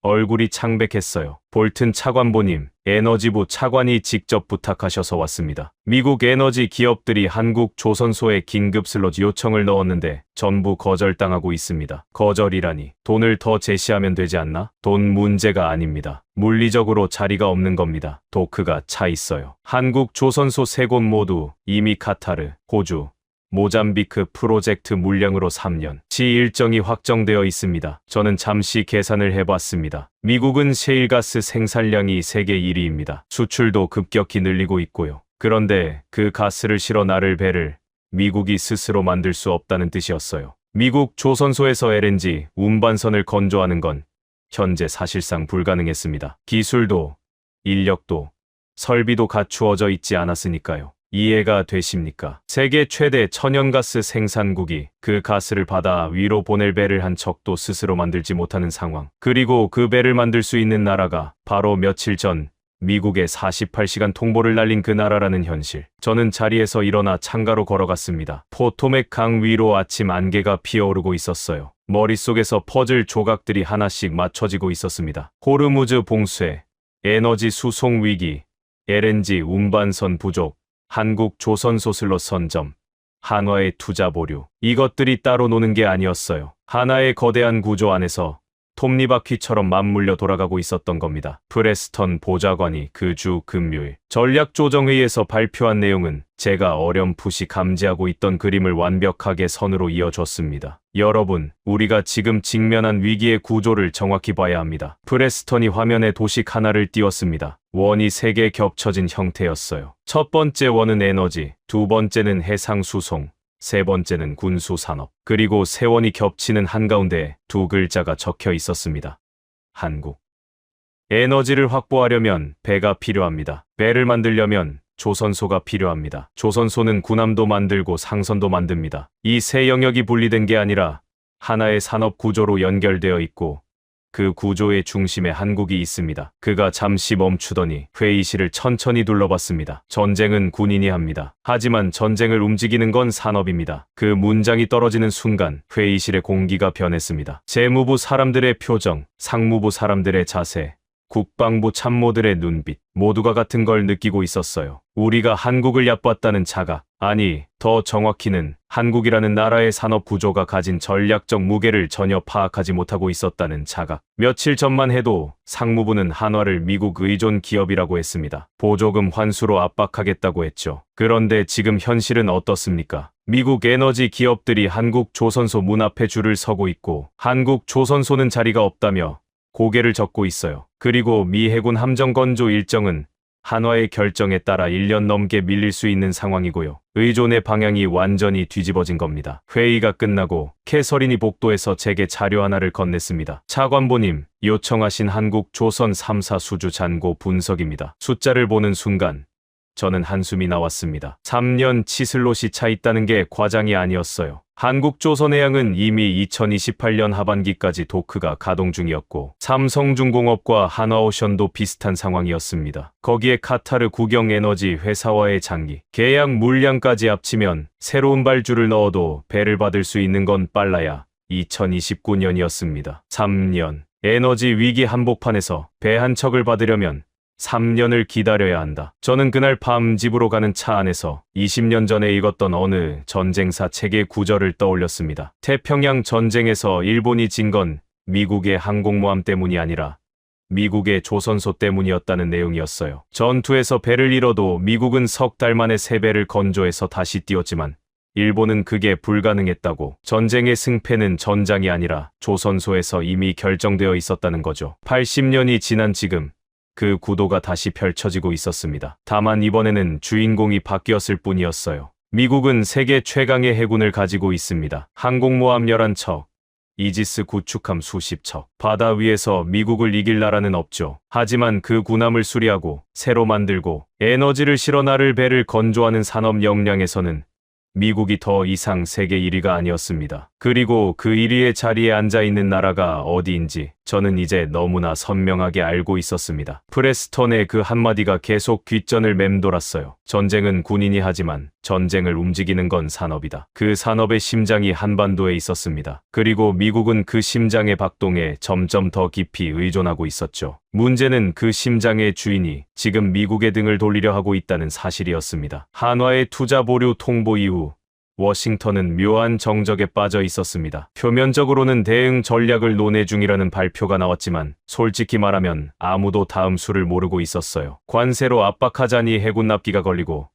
얼굴이 창백했어요. 볼튼 차관보님, 에너지부 차관이 직접 부탁하셔서 왔습니다. 미국 에너지 기업들이 한국 조선소에 긴급 슬롯 요청을 넣었는데 전부 거절당하고 있습니다. 거절이라니. 돈을 더 제시하면 되지 않나? 돈 문제가 아닙니다. 물리적으로 자리가 없는 겁니다. 도크가 차 있어요. 한국 조선소 세 곳 모두 이미 카타르, 호주, 모잠비크 프로젝트 물량으로 3년치 일정이 확정되어 있습니다. 저는 잠시 계산을 해봤습니다. 미국은 셰일가스 생산량이 세계 1위입니다. 수출도 급격히 늘리고 있고요. 그런데 그 가스를 실어 나를 배를 미국이 스스로 만들 수 없다는 뜻이었어요. 미국 조선소에서 LNG 운반선을 건조하는 건 현재 사실상 불가능했습니다. 기술도, 인력도, 설비도 갖추어져 있지 않았으니까요. 이해가 되십니까? 세계 최대 천연가스 생산국이 그 가스를 바다 위로 보낼 배를 한 척도 스스로 만들지 못하는 상황. 그리고 그 배를 만들 수 있는 나라가 바로 며칠 전 미국에 48시간 통보를 날린 그 나라라는 현실. 저는 자리에서 일어나 창가로 걸어갔습니다. 포토맥 강 위로 아침 안개가 피어오르고 있었어요. 머릿속에서 퍼즐 조각들이 하나씩 맞춰지고 있었습니다. 호르무즈 봉쇄, 에너지 수송 위기, LNG 운반선 부족, 한국 조선소 슬롯 선점, 한화의 투자 보류. 이것들이 따로 노는 게 아니었어요. 하나의 거대한 구조 안에서 톱니바퀴처럼 맞물려 돌아가고 있었던 겁니다. 프레스턴 보좌관이 그 주 금요일 전략조정회의에서 발표한 내용은 제가 어렴풋이 감지하고 있던 그림을 완벽하게 선으로 이어줬습니다. 여러분, 우리가 지금 직면한 위기의 구조를 정확히 봐야 합니다. 프레스턴이 화면에 도식 하나를 띄웠습니다. 원이 3개 겹쳐진 형태였어요. 첫 번째 원은 에너지, 두 번째는 해상수송, 세 번째는 군수산업, 그리고 세 원이 겹치는 한가운데 두 글자가 적혀 있었습니다. 한국. 에너지를 확보하려면 배가 필요합니다. 배를 만들려면 조선소가 필요합니다. 조선소는 군함도 만들고 상선도 만듭니다. 이 세 영역이 분리된 게 아니라 하나의 산업 구조로 연결되어 있고 그 구조의 중심에 한국이 있습니다. 그가 잠시 멈추더니 회의실을 천천히 둘러봤습니다. 전쟁은 군인이 합니다. 하지만 전쟁을 움직이는 건 산업입니다. 그 문장이 떨어지는 순간 회의실의 공기가 변했습니다. 재무부 사람들의 표정, 상무부 사람들의 자세, 국방부 참모들의 눈빛, 모두가 같은 걸 느끼고 있었어요. 우리가 한국을 얕봤다는 자각, 아니, 더 정확히는 한국이라는 나라의 산업 구조가 가진 전략적 무게를 전혀 파악하지 못하고 있었다는 자각. 며칠 전만 해도 상무부는 한화를 미국 의존 기업이라고 했습니다. 보조금 환수로 압박하겠다고 했죠. 그런데 지금 현실은 어떻습니까? 미국 에너지 기업들이 한국 조선소 문 앞에 줄을 서고 있고 한국 조선소는 자리가 없다며 고개를 젓고 있어요. 그리고 미 해군 함정 건조 일정은 한화의 결정에 따라 1년 넘게 밀릴 수 있는 상황이고요. 의존의 방향이 완전히 뒤집어진 겁니다. 회의가 끝나고 캐서린이 복도에서 제게 자료 하나를 건넸습니다. 차관보님, 요청하신 한국 조선 3사 수주 잔고 분석입니다. 숫자를 보는 순간 저는 한숨이 나왔습니다. 3년 치슬롯이 차 있다는 게 과장이 아니었어요. 한국조선해양은 이미 2028년 하반기까지 도크가 가동 중이었고 삼성중공업과 한화오션도 비슷한 상황이었습니다. 거기에 카타르 국영에너지 회사와의 장기, 계약 물량까지 합치면 새로운 발주를 넣어도 배를 받을 수 있는 건 빨라야 2029년이었습니다. 3년. 에너지 위기 한복판에서 배 한 척을 받으려면 3년을 기다려야 한다. 저는 그날 밤 집으로 가는 차 안에서 20년 전에 읽었던 어느 전쟁사 책의 구절을 떠올렸습니다. 태평양 전쟁에서 일본이 진 건 미국의 항공모함 때문이 아니라 미국의 조선소 때문이었다는 내용이었어요. 전투에서 배를 잃어도 미국은 석 달 만에 새 배를 건조해서 다시 띄웠지만 일본은 그게 불가능했다고. 전쟁의 승패는 전장이 아니라 조선소에서 이미 결정되어 있었다는 거죠. 80년이 지난 지금 그 구도가 다시 펼쳐지고 있었습니다. 다만 이번에는 주인공이 바뀌었을 뿐이었어요. 미국은 세계 최강의 해군을 가지고 있습니다. 항공모함 11척, 이지스 구축함 수십 척. 바다 위에서 미국을 이길 나라는 없죠. 하지만 그 군함을 수리하고 새로 만들고 에너지를 실어 나를 배를 건조하는 산업 역량에서는 미국이 더 이상 세계 1위가 아니었습니다. 그리고 그 1위의 자리에 앉아있는 나라가 어디인지 저는 이제 너무나 선명하게 알고 있었습니다. 프레스턴의 그 한마디가 계속 귓전을 맴돌았어요. 전쟁은 군인이 하지만 전쟁을 움직이는 건 산업이다. 그 산업의 심장이 한반도에 있었습니다. 그리고 미국은 그 심장의 박동에 점점 더 깊이 의존하고 있었죠. 문제는 그 심장의 주인이 지금 미국의 등을 돌리려 하고 있다는 사실이었습니다. 한화의 투자 보류 통보 이후 워싱턴은 묘한 정적에 빠져 있었습니다. 표면적으로는 대응 전략을 논의 중이라는 발표가 나왔지만 솔직히 말하면 아무도 다음 수를 모르고 있었어요. 관세로 압박하자니 해군 납기가 걸리고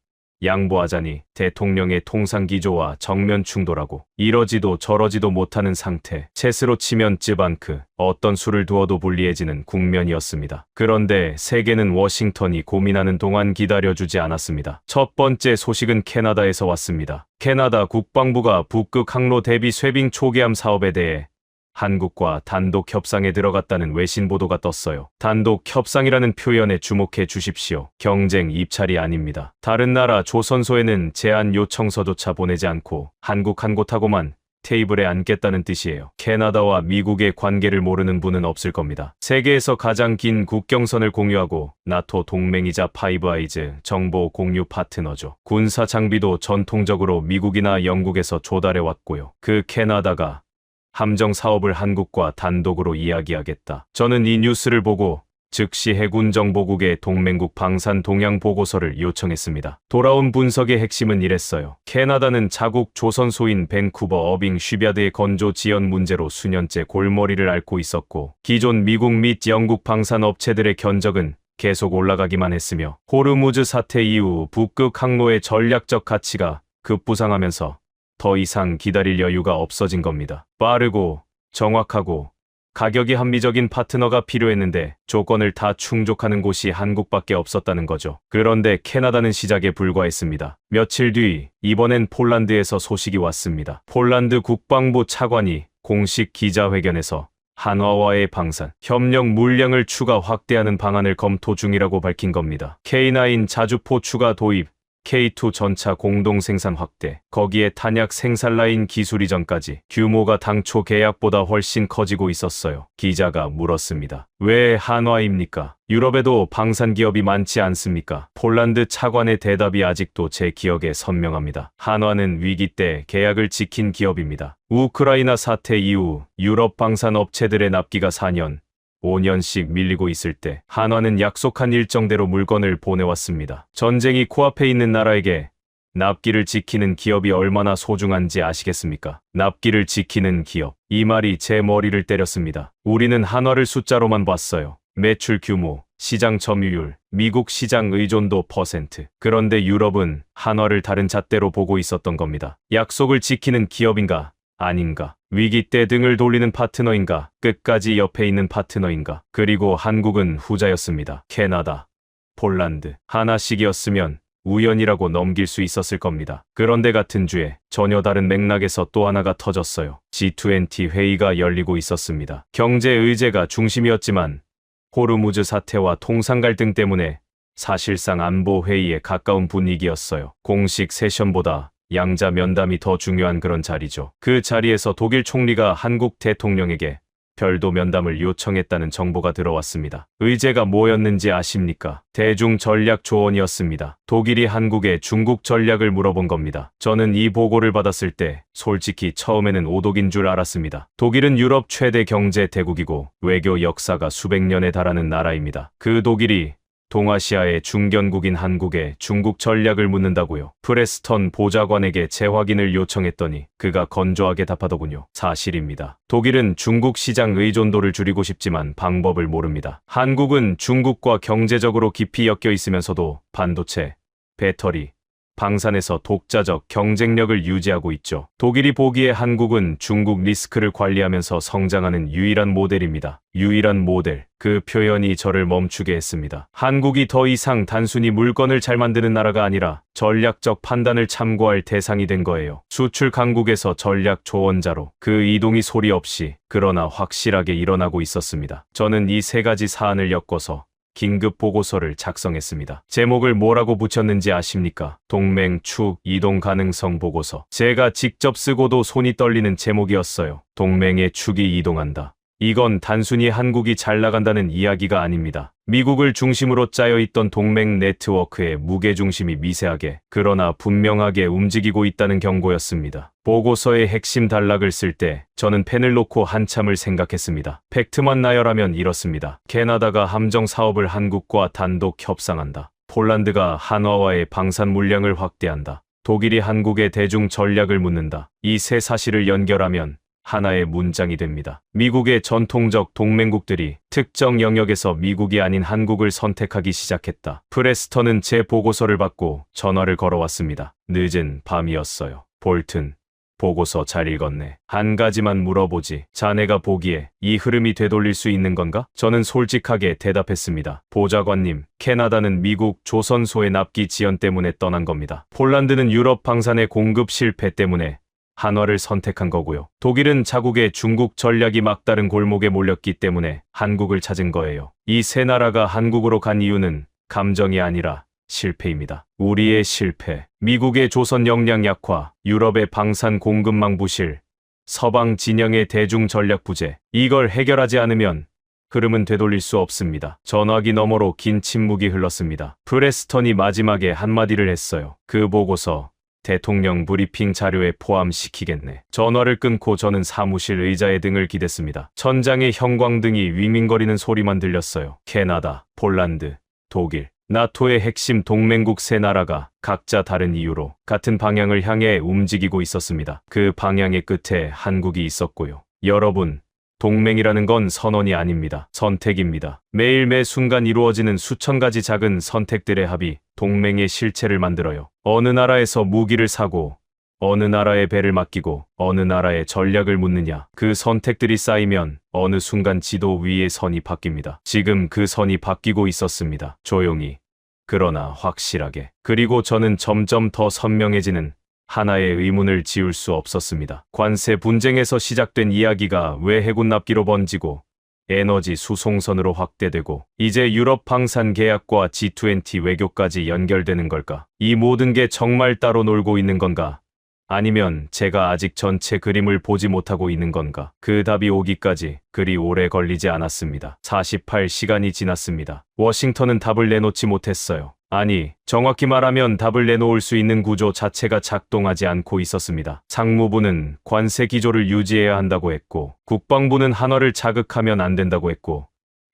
양보하자니 대통령의 통상기조와 정면 충돌하고 이러지도 저러지도 못하는 상태. 체스로 치면 쯔반크, 어떤 수를 두어도 불리해지는 국면이었습니다. 그런데 세계는 워싱턴이 고민하는 동안 기다려주지 않았습니다. 첫 번째 소식은 캐나다에서 왔습니다. 캐나다 국방부가 북극 항로 대비 쇠빙 초계함 사업에 대해 한국과 단독 협상에 들어갔다는 외신 보도가 떴어요. 단독 협상이라는 표현에 주목해 주십시오. 경쟁 입찰이 아닙니다. 다른 나라 조선소에는 제안 요청서조차 보내지 않고 한국 한 곳하고만 테이블에 앉겠다는 뜻이에요. 캐나다와 미국의 관계를 모르는 분은 없을 겁니다. 세계에서 가장 긴 국경선을 공유하고 나토 동맹이자 파이브 아이즈 정보 공유 파트너죠. 군사 장비도 전통적으로 미국이나 영국에서 조달해 왔고요. 그 캐나다가 함정 사업을 한국과 단독으로 이야기하겠다. 저는 이 뉴스를 보고 즉시 해군정보국의 동맹국 방산 동향 보고서를 요청했습니다. 돌아온 분석의 핵심은 이랬어요. 캐나다는 자국 조선소인 밴쿠버 어빙 쉬비아드의 건조 지연 문제로 수년째 골머리를 앓고 있었고 기존 미국 및 영국 방산 업체들의 견적은 계속 올라가기만 했으며 호르무즈 사태 이후 북극 항로의 전략적 가치가 급부상하면서 더 이상 기다릴 여유가 없어진 겁니다. 빠르고 정확하고 가격이 합리적인 파트너가 필요했는데 조건을 다 충족하는 곳이 한국밖에 없었다는 거죠. 그런데 캐나다는 시작에 불과했습니다. 며칠 뒤 이번엔 폴란드에서 소식이 왔습니다. 폴란드 국방부 차관이 공식 기자회견에서 한화와의 방산, 협력 물량을 추가 확대하는 방안을 검토 중이라고 밝힌 겁니다. K9 자주포 추가 도입, K2 전차 공동 생산 확대, 거기에 탄약 생산 라인 기술 이전까지 규모가 당초 계약보다 훨씬 커지고 있었어요. 기자가 물었습니다. 왜 한화입니까? 유럽에도 방산 기업이 많지 않습니까? 폴란드 차관의 대답이 아직도 제 기억에 선명합니다. 한화는 위기 때 계약을 지킨 기업입니다. 우크라이나 사태 이후 유럽 방산 업체들의 납기가 4년, 5년씩 밀리고 있을 때 한화는 약속한 일정대로 물건을 보내왔습니다. 전쟁이 코앞에 있는 나라에게 납기를 지키는 기업이 얼마나 소중한지 아시겠습니까? 납기를 지키는 기업. 이 말이 제 머리를 때렸습니다. 우리는 한화를 숫자로만 봤어요. 매출 규모, 시장 점유율, 미국 시장 의존도 %. 그런데 유럽은 한화를 다른 잣대로 보고 있었던 겁니다. 약속을 지키는 기업인가? 아닌가? 위기 때 등을 돌리는 파트너인가? 끝까지 옆에 있는 파트너인가? 그리고 한국은 후자였습니다. 캐나다, 폴란드, 하나씩이었으면 우연이라고 넘길 수 있었을 겁니다. 그런데 같은 주에 전혀 다른 맥락에서 또 하나가 터졌어요. G20 회의가 열리고 있었습니다. 경제 의제가 중심이었지만 호르무즈 사태와 통상 갈등 때문에 사실상 안보 회의에 가까운 분위기였어요. 공식 세션보다 양자 면담이 더 중요한 그런 자리죠. 그 자리에서 독일 총리가 한국 대통령에게 별도 면담을 요청했다는 정보가 들어왔습니다. 의제가 뭐였는지 아십니까? 대중 전략 조언이었습니다. 독일이 한국에 중국 전략을 물어본 겁니다. 저는 이 보고를 받았을 때 솔직히 처음에는 오독인 줄 알았습니다. 독일은 유럽 최대 경제 대국이고 외교 역사가 수백 년에 달하는 나라입니다. 그 독일이 동아시아의 중견국인 한국에 중국 전략을 묻는다고요. 프레스턴 보좌관에게 재확인을 요청했더니 그가 건조하게 답하더군요. 사실입니다. 독일은 중국 시장 의존도를 줄이고 싶지만 방법을 모릅니다. 한국은 중국과 경제적으로 깊이 엮여 있으면서도 반도체, 배터리, 방산에서 독자적 경쟁력을 유지하고 있죠. 독일이 보기에 한국은 중국 리스크를 관리하면서 성장하는 유일한 모델입니다. 유일한 모델. 그 표현이 저를 멈추게 했습니다. 한국이 더 이상 단순히 물건을 잘 만드는 나라가 아니라 전략적 판단을 참고할 대상이 된 거예요. 수출 강국에서 전략 조언자로 그 이동이 소리 없이 그러나 확실하게 일어나고 있었습니다. 저는 이 세 가지 사안을 엮어서 긴급 보고서를 작성했습니다. 제목을 뭐라고 붙였는지 아십니까? 동맹 축 이동 가능성 보고서. 제가 직접 쓰고도 손이 떨리는 제목이었어요. 동맹의 축이 이동한다. 이건 단순히 한국이 잘 나간다는 이야기가 아닙니다. 미국을 중심으로 짜여있던 동맹 네트워크의 무게중심이 미세하게 그러나 분명하게 움직이고 있다는 경고였습니다. 보고서의 핵심 단락을 쓸 때 저는 펜을 놓고 한참을 생각했습니다. 팩트만 나열하면 이렇습니다. 캐나다가 함정 사업을 한국과 단독 협상한다. 폴란드가 한화와의 방산 물량을 확대한다. 독일이 한국의 대중 전략을 묻는다. 이 세 사실을 연결하면 하나의 문장이 됩니다. 미국의 전통적 동맹국들이 특정 영역에서 미국이 아닌 한국을 선택하기 시작했다. 프레스턴은 제 보고서를 받고 전화를 걸어왔습니다. 늦은 밤이었어요. 볼튼, 보고서 잘 읽었네. 한 가지만 물어보지. 자네가 보기에 이 흐름이 되돌릴 수 있는 건가? 저는 솔직하게 대답했습니다. 보좌관님, 캐나다는 미국 조선소의 납기 지연 때문에 떠난 겁니다. 폴란드는 유럽 방산의 공급 실패 때문에 한화를 선택한 거고요. 독일은 자국의 중국 전략이 막다른 골목에 몰렸기 때문에 한국을 찾은 거예요. 이 세 나라가 한국으로 간 이유는 감정이 아니라 실패입니다. 우리의 실패, 미국의 조선 역량 약화, 유럽의 방산 공급망 부실, 서방 진영의 대중 전략 부재. 이걸 해결하지 않으면 흐름은 되돌릴 수 없습니다. 전화기 너머로 긴 침묵이 흘렀습니다. 프레스턴이 마지막에 한마디를 했어요. 그 보고서 대통령 브리핑 자료에 포함시키겠네. 전화를 끊고 저는 사무실 의자에 등을 기댔습니다. 천장에 형광등이 윙윙거리는 소리만 들렸어요. 캐나다, 폴란드, 독일, 나토의 핵심 동맹국 세 나라가 각자 다른 이유로 같은 방향을 향해 움직이고 있었습니다. 그 방향의 끝에 한국이 있었고요. 여러분, 동맹이라는 건 선언이 아닙니다. 선택입니다. 매일 매 순간 이루어지는 수천 가지 작은 선택들의 합이 동맹의 실체를 만들어요. 어느 나라에서 무기를 사고, 어느 나라에 배를 맡기고, 어느 나라의 전략을 묻느냐. 그 선택들이 쌓이면 어느 순간 지도 위의 선이 바뀝니다. 지금 그 선이 바뀌고 있었습니다. 조용히, 그러나 확실하게. 그리고 저는 점점 더 선명해지는 하나의 의문을 지울 수 없었습니다. 관세 분쟁에서 시작된 이야기가 왜 해군 납기로 번지고 에너지 수송선으로 확대되고 이제 유럽 방산 계약과 G20 외교까지 연결되는 걸까? 이 모든 게 정말 따로 놀고 있는 건가? 아니면 제가 아직 전체 그림을 보지 못하고 있는 건가? 그 답이 오기까지 그리 오래 걸리지 않았습니다. 48시간이 지났습니다. 워싱턴은 답을 내놓지 못했어요. 아니, 정확히 말하면 답을 내놓을 수 있는 구조 자체가 작동하지 않고 있었습니다. 상무부는 관세 기조를 유지해야 한다고 했고, 국방부는 한화를 자극하면 안 된다고 했고,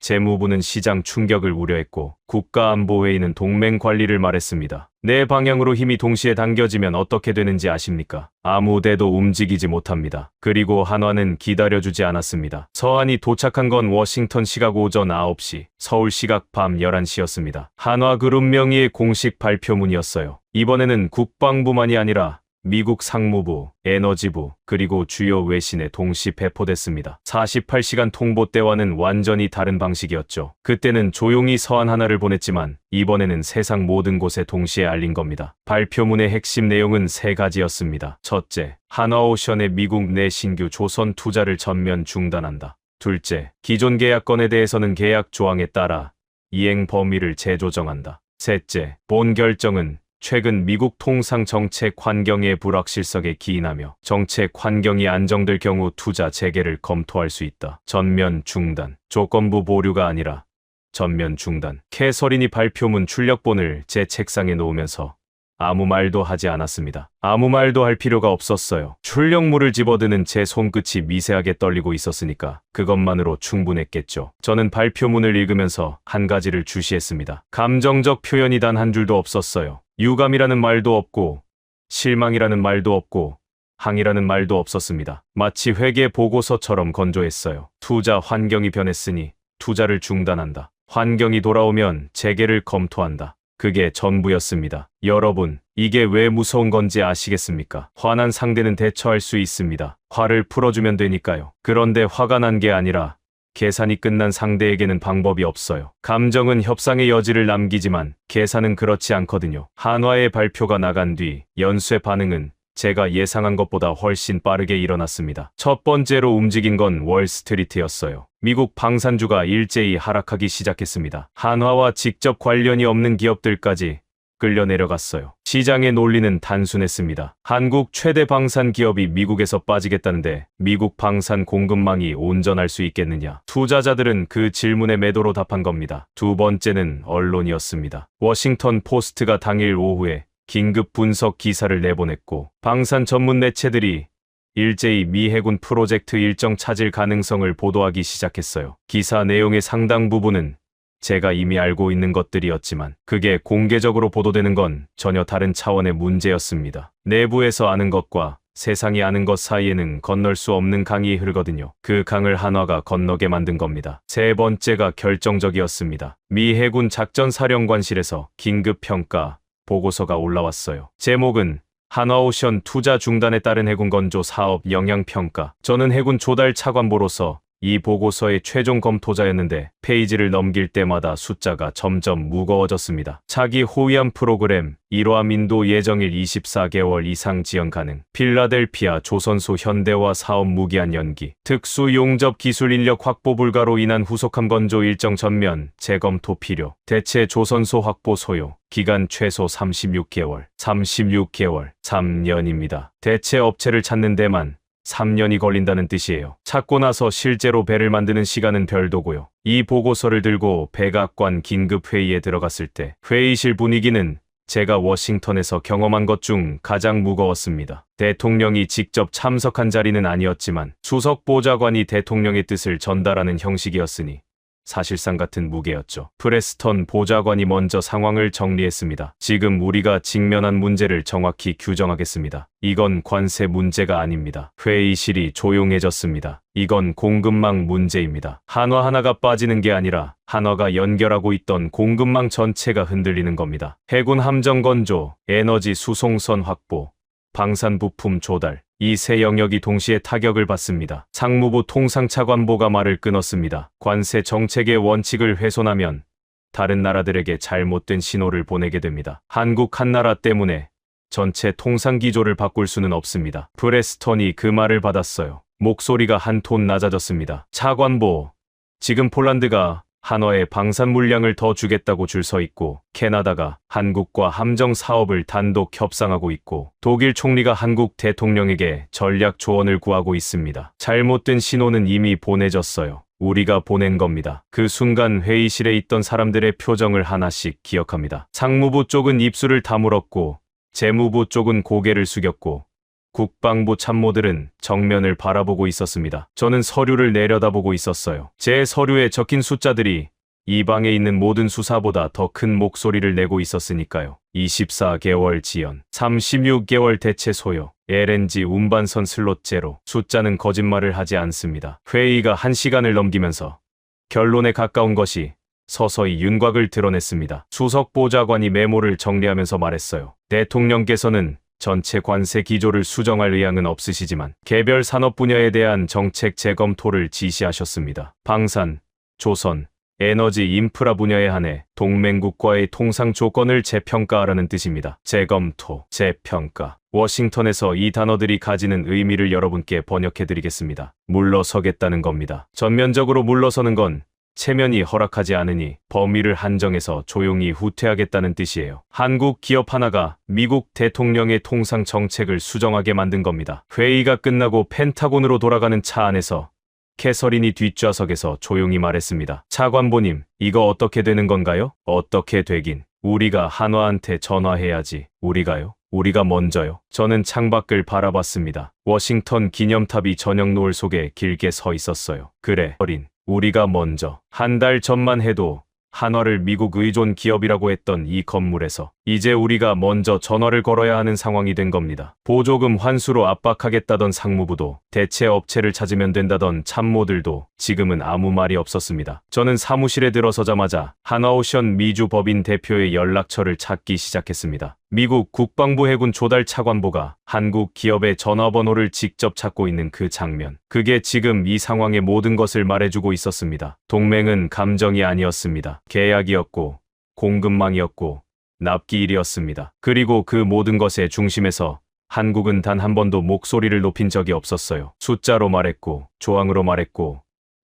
재무부는 시장 충격을 우려했고 국가안보회의는 동맹 관리를 말했습니다. 네 방향으로 힘이 동시에 당겨지면 어떻게 되는지 아십니까? 아무 데도 움직이지 못합니다. 그리고 한화는 기다려주지 않았습니다. 서한이 도착한 건 워싱턴 시각 오전 9시, 서울 시각 밤 11시였습니다. 한화그룹 명의의 공식 발표문이었어요. 이번에는 국방부만이 아니라 미국 상무부, 에너지부, 그리고 주요 외신에 동시 배포됐습니다. 48시간 통보 때와는 완전히 다른 방식이었죠. 그때는 조용히 서한 하나를 보냈지만 이번에는 세상 모든 곳에 동시에 알린 겁니다. 발표문의 핵심 내용은 3가지였습니다. 첫째, 한화오션의 미국 내 신규 조선 투자를 전면 중단한다. 둘째, 기존 계약건에 대해서는 계약 조항에 따라 이행 범위를 재조정한다. 셋째, 본 결정은 최근 미국 통상 정책 환경의 불확실성에 기인하며 정책 환경이 안정될 경우 투자 재개를 검토할 수 있다. 전면 중단, 조건부 보류가 아니라 전면 중단. 캐서린이 발표문 출력본을 제 책상에 놓으면서 아무 말도 하지 않았습니다. 아무 말도 할 필요가 없었어요. 출력물을 집어드는 제 손끝이 미세하게 떨리고 있었으니까 그것만으로 충분했겠죠. 저는 발표문을 읽으면서 한 가지를 주시했습니다. 감정적 표현이 단 한 줄도 없었어요. 유감이라는 말도 없고 실망이라는 말도 없고 항의라는 말도 없었습니다. 마치 회계 보고서처럼 건조했어요. 투자 환경이 변했으니 투자를 중단한다. 환경이 돌아오면 재개를 검토한다. 그게 전부였습니다. 여러분, 이게 왜 무서운 건지 아시겠습니까? 화난 상대는 대처할 수 있습니다. 화를 풀어주면 되니까요. 그런데 화가 난 게 아니라 계산이 끝난 상대에게는 방법이 없어요. 감정은 협상의 여지를 남기지만 계산은 그렇지 않거든요. 한화의 발표가 나간 뒤 연쇄 반응은 제가 예상한 것보다 훨씬 빠르게 일어났습니다. 첫 번째로 움직인 건 월스트리트였어요. 미국 방산주가 일제히 하락하기 시작했습니다. 한화와 직접 관련이 없는 기업들까지 끌려 내려갔어요. 시장의 논리는 단순했습니다. 한국 최대 방산 기업이 미국에서 빠지겠다는데 미국 방산 공급망이 온전할 수 있겠느냐. 투자자들은 그 질문에 매도로 답한 겁니다. 두 번째는 언론이었습니다. 워싱턴 포스트가 당일 오후에 긴급 분석 기사를 내보냈고 방산 전문 매체들이 일제히 미 해군 프로젝트 일정 차질 가능성을 보도하기 시작했어요. 기사 내용의 상당 부분은 제가 이미 알고 있는 것들이었지만 그게 공개적으로 보도되는 건 전혀 다른 차원의 문제였습니다. 내부에서 아는 것과 세상이 아는 것 사이에는 건널 수 없는 강이 흐르거든요. 그 강을 한화가 건너게 만든 겁니다. 세 번째가 결정적이었습니다. 미 해군 작전사령관실에서 긴급평가 보고서가 올라왔어요. 제목은 한화오션 투자 중단에 따른 해군 건조 사업 영향평가. 저는 해군 조달 차관보로서 이 보고서의 최종 검토자였는데 페이지를 넘길 때마다 숫자가 점점 무거워졌습니다. 차기 호위함 프로그램 1화 민도 예정일 24개월 이상 지연 가능. 필라델피아 조선소 현대화 사업 무기한 연기. 특수 용접 기술 인력 확보 불가로 인한 후속함 건조 일정 전면 재검토 필요. 대체 조선소 확보 소요. 기간 최소 36개월. 3년입니다. 대체 업체를 찾는 데만 3년이 걸린다는 뜻이에요. 찾고 나서 실제로 배를 만드는 시간은 별도고요. 이 보고서를 들고 백악관 긴급회의에 들어갔을 때 회의실 분위기는 제가 워싱턴에서 경험한 것 중 가장 무거웠습니다. 대통령이 직접 참석한 자리는 아니었지만 수석 보좌관이 대통령의 뜻을 전달하는 형식이었으니 사실상 같은 무게였죠. 프레스턴 보좌관이 먼저 상황을 정리했습니다. 지금 우리가 직면한 문제를 정확히 규정하겠습니다. 이건 관세 문제가 아닙니다. 회의실이 조용해졌습니다. 이건 공급망 문제입니다. 한화 하나가 빠지는 게 아니라 한화가 연결하고 있던 공급망 전체가 흔들리는 겁니다. 해군 함정 건조, 에너지 수송선 확보, 방산 부품 조달, 이 세 영역이 동시에 타격을 받습니다. 상무부 통상차관보가 말을 끊었습니다. 관세 정책의 원칙을 훼손하면 다른 나라들에게 잘못된 신호를 보내게 됩니다. 한국 한 나라 때문에 전체 통상기조를 바꿀 수는 없습니다. 프레스턴이 그 말을 받았어요. 목소리가 한 톤 낮아졌습니다. 차관보, 지금 폴란드가 한화에 방산 물량을 더 주겠다고 줄 서 있고 캐나다가 한국과 함정 사업을 단독 협상하고 있고 독일 총리가 한국 대통령에게 전략 조언을 구하고 있습니다. 잘못된 신호는 이미 보내졌어요. 우리가 보낸 겁니다. 그 순간 회의실에 있던 사람들의 표정을 하나씩 기억합니다. 상무부 쪽은 입술을 다물었고 재무부 쪽은 고개를 숙였고 국방부 참모들은 정면을 바라보고 있었습니다. 저는 서류를 내려다보고 있었어요. 제 서류에 적힌 숫자들이 이 방에 있는 모든 수사보다 더 큰 목소리를 내고 있었으니까요. 24개월 지연, 36개월 대체 소요, LNG 운반선 슬롯 제로. 숫자는 거짓말을 하지 않습니다. 회의가 1시간을 넘기면서 결론에 가까운 것이 서서히 윤곽을 드러냈습니다. 수석 보좌관이 메모를 정리하면서 말했어요. 대통령께서는 전체 관세 기조를 수정할 의향은 없으시지만 개별 산업 분야에 대한 정책 재검토를 지시하셨습니다. 방산, 조선, 에너지 인프라 분야에 한해 동맹국과의 통상 조건을 재평가하라는 뜻입니다. 재검토, 재평가. 워싱턴에서 이 단어들이 가지는 의미를 여러분께 번역해드리겠습니다. 물러서겠다는 겁니다. 전면적으로 물러서는 건 체면이 허락하지 않으니 범위를 한정해서 조용히 후퇴하겠다는 뜻이에요. 한국 기업 하나가 미국 대통령의 통상 정책을 수정하게 만든 겁니다. 회의가 끝나고 펜타곤으로 돌아가는 차 안에서 캐서린이 뒷좌석에서 조용히 말했습니다. 차관보님, 이거 어떻게 되는 건가요? 어떻게 되긴. 우리가 한화한테 전화해야지. 우리가요? 우리가 먼저요. 저는 창밖을 바라봤습니다. 워싱턴 기념탑이 저녁 노을 속에 길게 서 있었어요. 그래, 어린. 우리가 먼저. 한 달 전만 해도 한화를 미국 의존 기업이라고 했던 이 건물에서 이제 우리가 먼저 전화를 걸어야 하는 상황이 된 겁니다. 보조금 환수로 압박하겠다던 상무부도 대체 업체를 찾으면 된다던 참모들도 지금은 아무 말이 없었습니다. 저는 사무실에 들어서자마자 한화오션 미주 법인 대표의 연락처를 찾기 시작했습니다. 미국 국방부 해군 조달 차관보가 한국 기업의 전화번호를 직접 찾고 있는 그 장면. 그게 지금 이 상황의 모든 것을 말해주고 있었습니다. 동맹은 감정이 아니었습니다. 계약이었고, 공급망이었고, 납기일이었습니다. 그리고 그 모든 것의 중심에서 한국은 단 한 번도 목소리를 높인 적이 없었어요. 숫자로 말했고, 조항으로 말했고,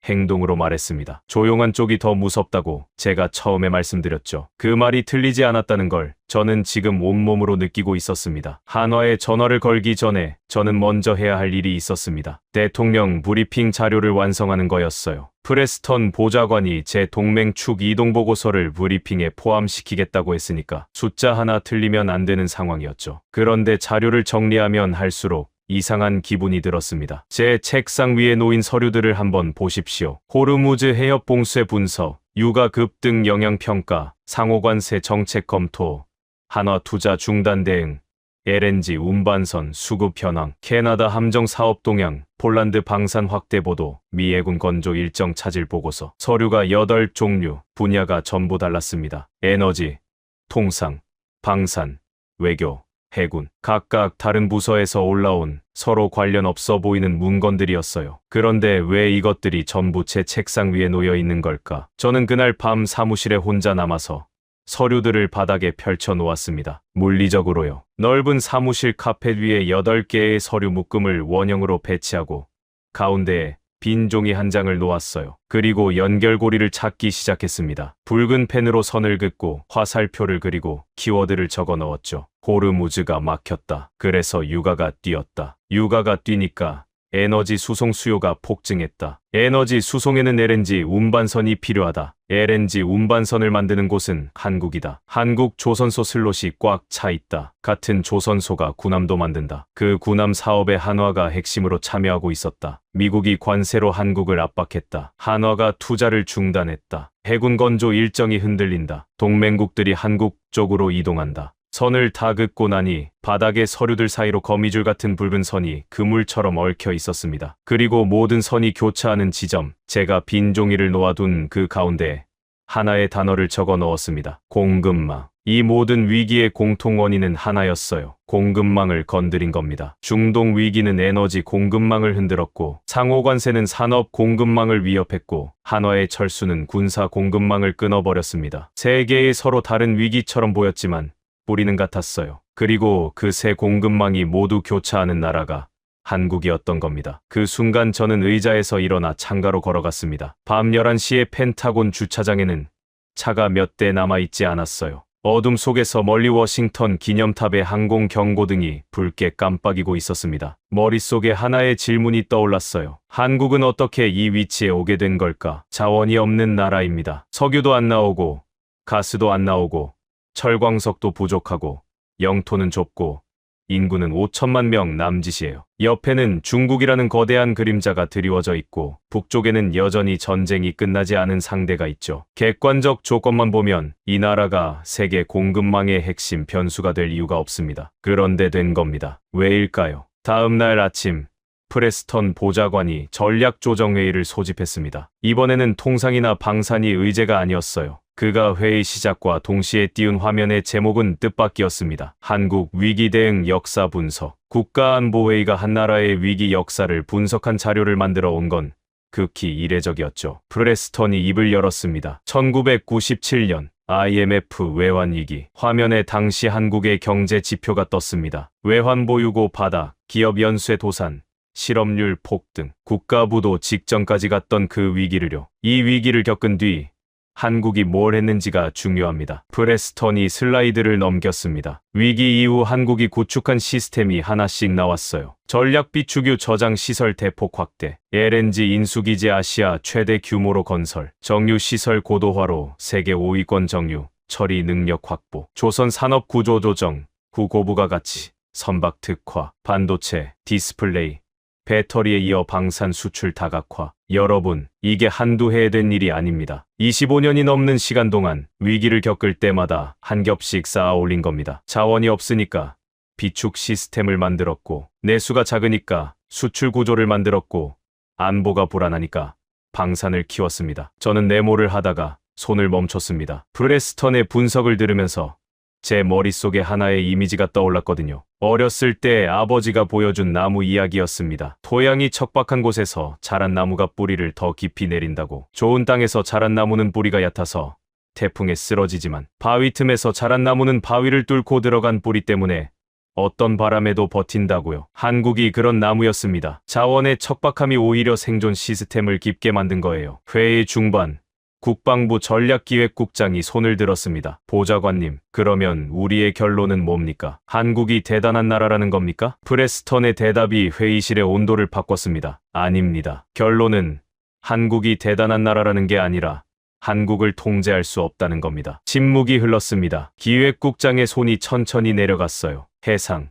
행동으로 말했습니다. 조용한 쪽이 더 무섭다고 제가 처음에 말씀드렸죠. 그 말이 틀리지 않았다는 걸 저는 지금 온몸으로 느끼고 있었습니다. 한화에 전화를 걸기 전에 저는 먼저 해야 할 일이 있었습니다. 대통령 브리핑 자료를 완성하는 거였어요. 프레스턴 보좌관이 제 동맹 축 이동 보고서를 브리핑에 포함시키겠다고 했으니까 숫자 하나 틀리면 안 되는 상황이었죠. 그런데 자료를 정리하면 할수록 이상한 기분이 들었습니다. 제 책상 위에 놓인 서류들을 한번 보십시오. 호르무즈 해협 봉쇄 분석, 유가 급등 영향평가, 상호관세 정책 검토, 한화 투자 중단 대응, LNG 운반선 수급 현황, 캐나다 함정 사업 동향, 폴란드 방산 확대 보도, 미 해군 건조 일정 차질 보고서. 서류가 8종류, 분야가 전부 달랐습니다. 에너지, 통상, 방산, 외교, 해군. 각각 다른 부서에서 올라온 서로 관련 없어 보이는 문건들이었어요. 그런데 왜 이것들이 전부 제 책상 위에 놓여 있는 걸까? 저는 그날 밤 사무실에 혼자 남아서 서류들을 바닥에 펼쳐 놓았습니다. 물리적으로요. 넓은 사무실 카펫 위에 8개의 서류 묶음을 원형으로 배치하고 가운데에 빈 종이 한 장을 놓았어요. 그리고 연결고리를 찾기 시작했습니다. 붉은 펜으로 선을 긋고 화살표를 그리고 키워드를 적어 넣었죠. 호르무즈가 막혔다. 그래서 유가가 뛰었다. 유가가 뛰니까 에너지 수송 수요가 폭증했다. 에너지 수송에는 LNG 운반선이 필요하다. LNG 운반선을 만드는 곳은 한국이다. 한국 조선소 슬롯이 꽉 차 있다. 같은 조선소가 군함도 만든다. 그 군함 사업에 한화가 핵심으로 참여하고 있었다. 미국이 관세로 한국을 압박했다. 한화가 투자를 중단했다. 해군 건조 일정이 흔들린다. 동맹국들이 한국 쪽으로 이동한다. 선을 다 긋고 나니 바닥에 서류들 사이로 거미줄 같은 붉은 선이 그물처럼 얽혀 있었습니다. 그리고 모든 선이 교차하는 지점, 제가 빈 종이를 놓아둔 그 가운데에 하나의 단어를 적어 넣었습니다. 공급망. 이 모든 위기의 공통 원인은 하나였어요. 공급망을 건드린 겁니다. 중동 위기는 에너지 공급망을 흔들었고, 상호관세는 산업 공급망을 위협했고, 한화의 철수는 군사 공급망을 끊어버렸습니다. 세 개의 서로 다른 위기처럼 보였지만 뿌리는 같았어요. 그리고 그 세 공급망이 모두 교차하는 나라가 한국이었던 겁니다. 그 순간 저는 의자에서 일어나 창가로 걸어갔습니다. 밤 11시에 펜타곤 주차장에는 차가 몇 대 남아있지 않았어요. 어둠 속에서 멀리 워싱턴 기념탑의 항공 경고등이 붉게 깜빡이고 있었습니다. 머릿속에 하나의 질문이 떠올랐어요. 한국은 어떻게 이 위치에 오게 된 걸까? 자원이 없는 나라입니다. 석유도 안 나오고, 가스도 안 나오고, 철광석도 부족하고, 영토는 좁고, 인구는 5천만 명 남짓이에요. 옆에는 중국이라는 거대한 그림자가 드리워져 있고 북쪽에는 여전히 전쟁이 끝나지 않은 상대가 있죠. 객관적 조건만 보면 이 나라가 세계 공급망의 핵심 변수가 될 이유가 없습니다. 그런데 된 겁니다. 왜일까요? 다음 날 아침 프레스턴 보좌관이 전략조정회의를 소집했습니다. 이번에는 통상이나 방산이 의제가 아니었어요. 그가 회의 시작과 동시에 띄운 화면의 제목은 뜻밖이었습니다. 한국 위기 대응 역사 분석. 국가안보회의가 한 나라의 위기 역사를 분석한 자료를 만들어 온 건 극히 이례적이었죠. 프레스턴이 입을 열었습니다. 1997년 IMF 외환위기. 화면에 당시 한국의 경제 지표가 떴습니다. 외환 보유고 바닥, 기업 연쇄 도산, 실업률 폭등, 국가부도 직전까지 갔던 그 위기를요. 이 위기를 겪은 뒤 한국이 뭘 했는지가 중요합니다. 프레스턴이 슬라이드를 넘겼습니다. 위기 이후 한국이 구축한 시스템이 하나씩 나왔어요. 전략 비축유 저장 시설 대폭 확대, LNG 인수기지 아시아 최대 규모로 건설, 정유 시설 고도화로 세계 5위권 정유, 처리 능력 확보, 조선 산업 구조 조정, 후고부가 가치, 선박 특화, 반도체, 디스플레이, 배터리에 이어 방산 수출 다각화. 여러분, 이게 한두 해에 된 일이 아닙니다. 25년이 넘는 시간 동안 위기를 겪을 때마다 한 겹씩 쌓아 올린 겁니다. 자원이 없으니까 비축 시스템을 만들었고, 내수가 작으니까 수출 구조를 만들었고, 안보가 불안하니까 방산을 키웠습니다. 저는 메모를 하다가 손을 멈췄습니다. 프레스턴의 분석을 들으면서 제 머릿속에 하나의 이미지가 떠올랐거든요. 어렸을 때 아버지가 보여준 나무 이야기였습니다. 토양이 척박한 곳에서 자란 나무가 뿌리를 더 깊이 내린다고. 좋은 땅에서 자란 나무는 뿌리가 얕아서 태풍에 쓰러지지만 바위 틈에서 자란 나무는 바위를 뚫고 들어간 뿌리 때문에 어떤 바람에도 버틴다고요. 한국이 그런 나무였습니다. 자원의 척박함이 오히려 생존 시스템을 깊게 만든 거예요. 회의 중반 국방부 전략기획국장이 손을 들었습니다. 보좌관님, 그러면 우리의 결론은 뭡니까? 한국이 대단한 나라라는 겁니까? 프레스턴의 대답이 회의실의 온도를 바꿨습니다. 아닙니다. 결론은 한국이 대단한 나라라는 게 아니라 한국을 통제할 수 없다는 겁니다. 침묵이 흘렀습니다. 기획국장의 손이 천천히 내려갔어요. 해상,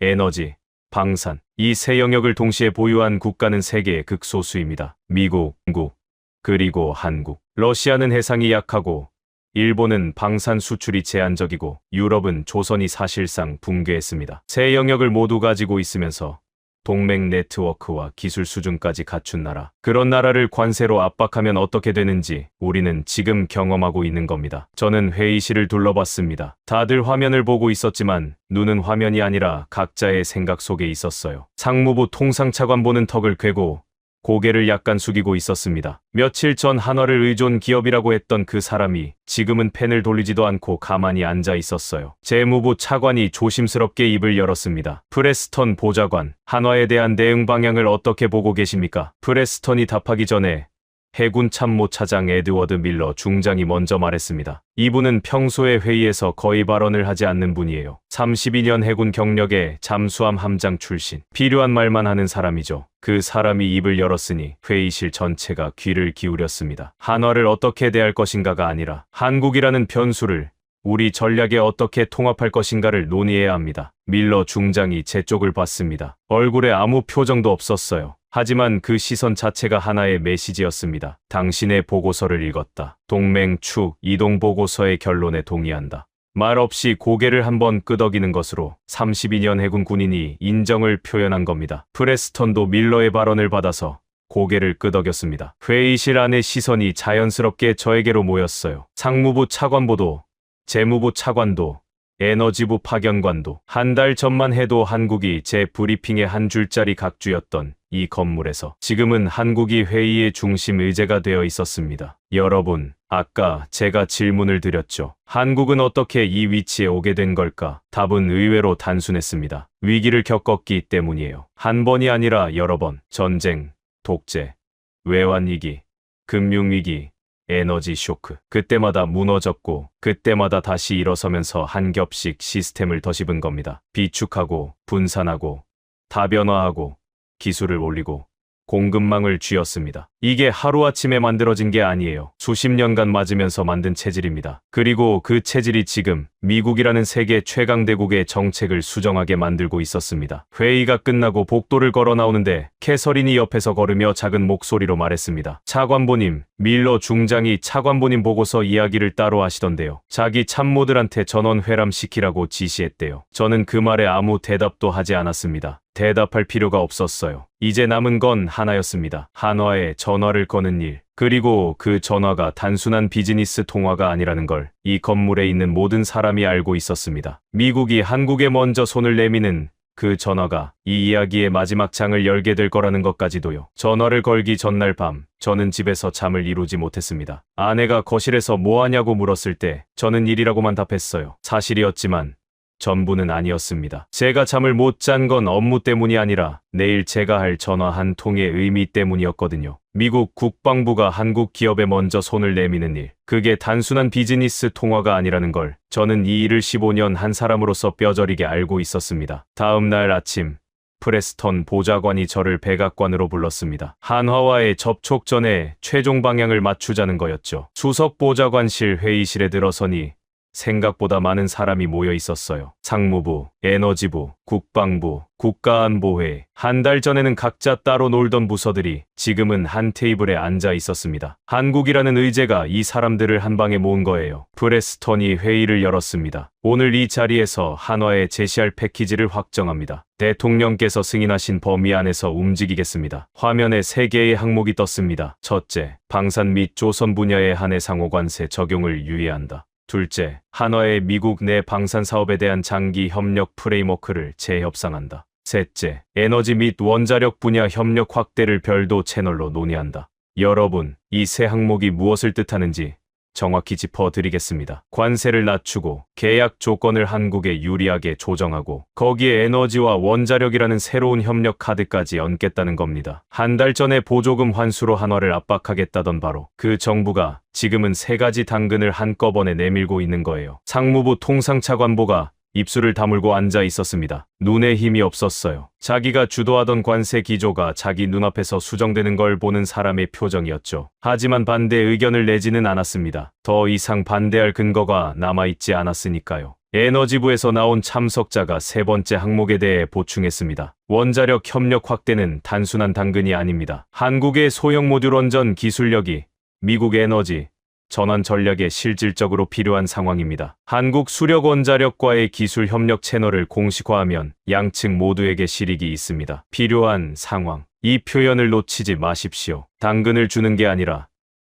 에너지, 방산, 이 세 영역을 동시에 보유한 국가는 세계의 극소수입니다. 미국, 중국, 그리고 한국. 러시아는 해상이 약하고 일본은 방산 수출이 제한적이고 유럽은 조선이 사실상 붕괴했습니다. 세 영역을 모두 가지고 있으면서 동맹 네트워크와 기술 수준까지 갖춘 나라. 그런 나라를 관세로 압박하면 어떻게 되는지 우리는 지금 경험하고 있는 겁니다. 저는 회의실을 둘러봤습니다. 다들 화면을 보고 있었지만 눈은 화면이 아니라 각자의 생각 속에 있었어요. 상무부 통상차관보는 턱을 꿰고 고개를 약간 숙이고 있었습니다. 며칠 전 한화를 의존 기업이라고 했던 그 사람이 지금은 펜을 돌리지도 않고 가만히 앉아 있었어요. 재무부 차관이 조심스럽게 입을 열었습니다. 프레스턴 보좌관, 한화에 대한 대응 방향을 어떻게 보고 계십니까? 프레스턴이 답하기 전에 해군 참모차장 에드워드 밀러 중장이 먼저 말했습니다. 이분은 평소에 회의에서 거의 발언을 하지 않는 분이에요. 32년 해군 경력에 잠수함 함장 출신. 필요한 말만 하는 사람이죠. 그 사람이 입을 열었으니 회의실 전체가 귀를 기울였습니다. 한화를 어떻게 대할 것인가가 아니라 한국이라는 변수를 우리 전략에 어떻게 통합할 것인가를 논의해야 합니다. 밀러 중장이 제 쪽을 봤습니다. 얼굴에 아무 표정도 없었어요. 하지만 그 시선 자체가 하나의 메시지였습니다. 당신의 보고서를 읽었다. 동맹 축 이동 보고서의 결론에 동의한다. 말없이 고개를 한번 끄덕이는 것으로 32년 해군 군인이 인정을 표현한 겁니다. 프레스턴도 밀러의 발언을 받아서 고개를 끄덕였습니다. 회의실 안의 시선이 자연스럽게 저에게로 모였어요. 상무부 차관보도, 재무부 차관도, 에너지부 파견관도. 한 달 전만 해도 한국이 제 브리핑의 한 줄짜리 각주였던 이 건물에서 지금은 한국이 회의의 중심 의제가 되어 있었습니다. 여러분, 아까 제가 질문을 드렸죠. 한국은 어떻게 이 위치에 오게 된 걸까? 답은 의외로 단순했습니다. 위기를 겪었기 때문이에요. 한 번이 아니라 여러 번. 전쟁, 독재, 외환위기, 금융위기, 에너지 쇼크. 그때마다 무너졌고 그때마다 다시 일어서면서 한 겹씩 시스템을 덧입은 겁니다. 비축하고 분산하고 다변화하고 기술을 올리고 공급망을 쥐었습니다. 이게 하루아침에 만들어진 게 아니에요. 수십 년간 맞으면서 만든 체질입니다. 그리고 그 체질이 지금 미국이라는 세계 최강대국의 정책을 수정하게 만들고 있었습니다. 회의가 끝나고 복도를 걸어 나오는데 캐서린이 옆에서 걸으며 작은 목소리로 말했습니다. 차관보님, 밀러 중장이 차관보님 보고서 이야기를 따로 하시던데요. 자기 참모들한테 전원 회람시키라고 지시했대요. 저는 그 말에 아무 대답도 하지 않았습니다. 대답할 필요가 없었어요. 이제 남은 건 하나였습니다. 한화에 전화를 거는 일. 그리고 그 전화가 단순한 비즈니스 통화가 아니라는 걸 이 건물에 있는 모든 사람이 알고 있었습니다. 미국이 한국에 먼저 손을 내미는 그 전화가 이 이야기의 마지막 장을 열게 될 거라는 것까지도요. 전화를 걸기 전날 밤, 저는 집에서 잠을 이루지 못했습니다. 아내가 거실에서 뭐 하냐고 물었을 때 저는 일이라고만 답했어요. 사실이었지만 전부는 아니었습니다. 제가 잠을 못 잔 건 업무 때문이 아니라 내일 제가 할 전화 한 통의 의미 때문이었거든요. 미국 국방부가 한국 기업에 먼저 손을 내미는 일, 그게 단순한 비즈니스 통화가 아니라는 걸 저는 이 일을 15년 한 사람으로서 뼈저리게 알고 있었습니다. 다음 날 아침, 프레스턴 보좌관이 저를 백악관으로 불렀습니다. 한화와의 접촉 전에 최종 방향을 맞추자는 거였죠. 수석 보좌관실 회의실에 들어서니 생각보다 많은 사람이 모여 있었어요. 상무부, 에너지부, 국방부, 국가안보회. 한 달 전에는 각자 따로 놀던 부서들이 지금은 한 테이블에 앉아 있었습니다. 한국이라는 의제가 이 사람들을 한 방에 모은 거예요. 프레스턴이 회의를 열었습니다. 오늘 이 자리에서 한화에 제시할 패키지를 확정합니다. 대통령께서 승인하신 범위 안에서 움직이겠습니다. 화면에 3개의 항목이 떴습니다. 첫째, 방산 및 조선 분야의 한해 상호관세 적용을 유예한다. 둘째, 한화의 미국 내 방산 사업에 대한 장기 협력 프레임워크를 재협상한다. 셋째, 에너지 및 원자력 분야 협력 확대를 별도 채널로 논의한다. 여러분, 이 세 항목이 무엇을 뜻하는지 정확히 짚어드리겠습니다. 관세를 낮추고 계약 조건을 한국에 유리하게 조정하고 거기에 에너지와 원자력이라는 새로운 협력 카드까지 얹겠다는 겁니다. 한 달 전에 보조금 환수로 한화를 압박하겠다던 바로 그 정부가 지금은 3가지 당근을 한꺼번에 내밀고 있는 거예요. 상무부 통상차관보가 입술을 다물고 앉아 있었습니다. 눈에 힘이 없었어요. 자기가 주도하던 관세 기조가 자기 눈앞에서 수정되는 걸 보는 사람의 표정이었죠. 하지만 반대 의견을 내지는 않았습니다. 더 이상 반대할 근거가 남아있지 않았으니까요. 에너지부에서 나온 참석자가 3번째 항목에 대해 보충했습니다. 원자력 협력 확대는 단순한 당근이 아닙니다. 한국의 소형 모듈 원전 기술력이 미국 에너지 전환 전략에 실질적으로 필요한 상황입니다. 한국 수력 원자력과의 기술 협력 채널을 공식화하면 양측 모두에게 실익이 있습니다. 필요한 상황. 이 표현을 놓치지 마십시오. 당근을 주는 게 아니라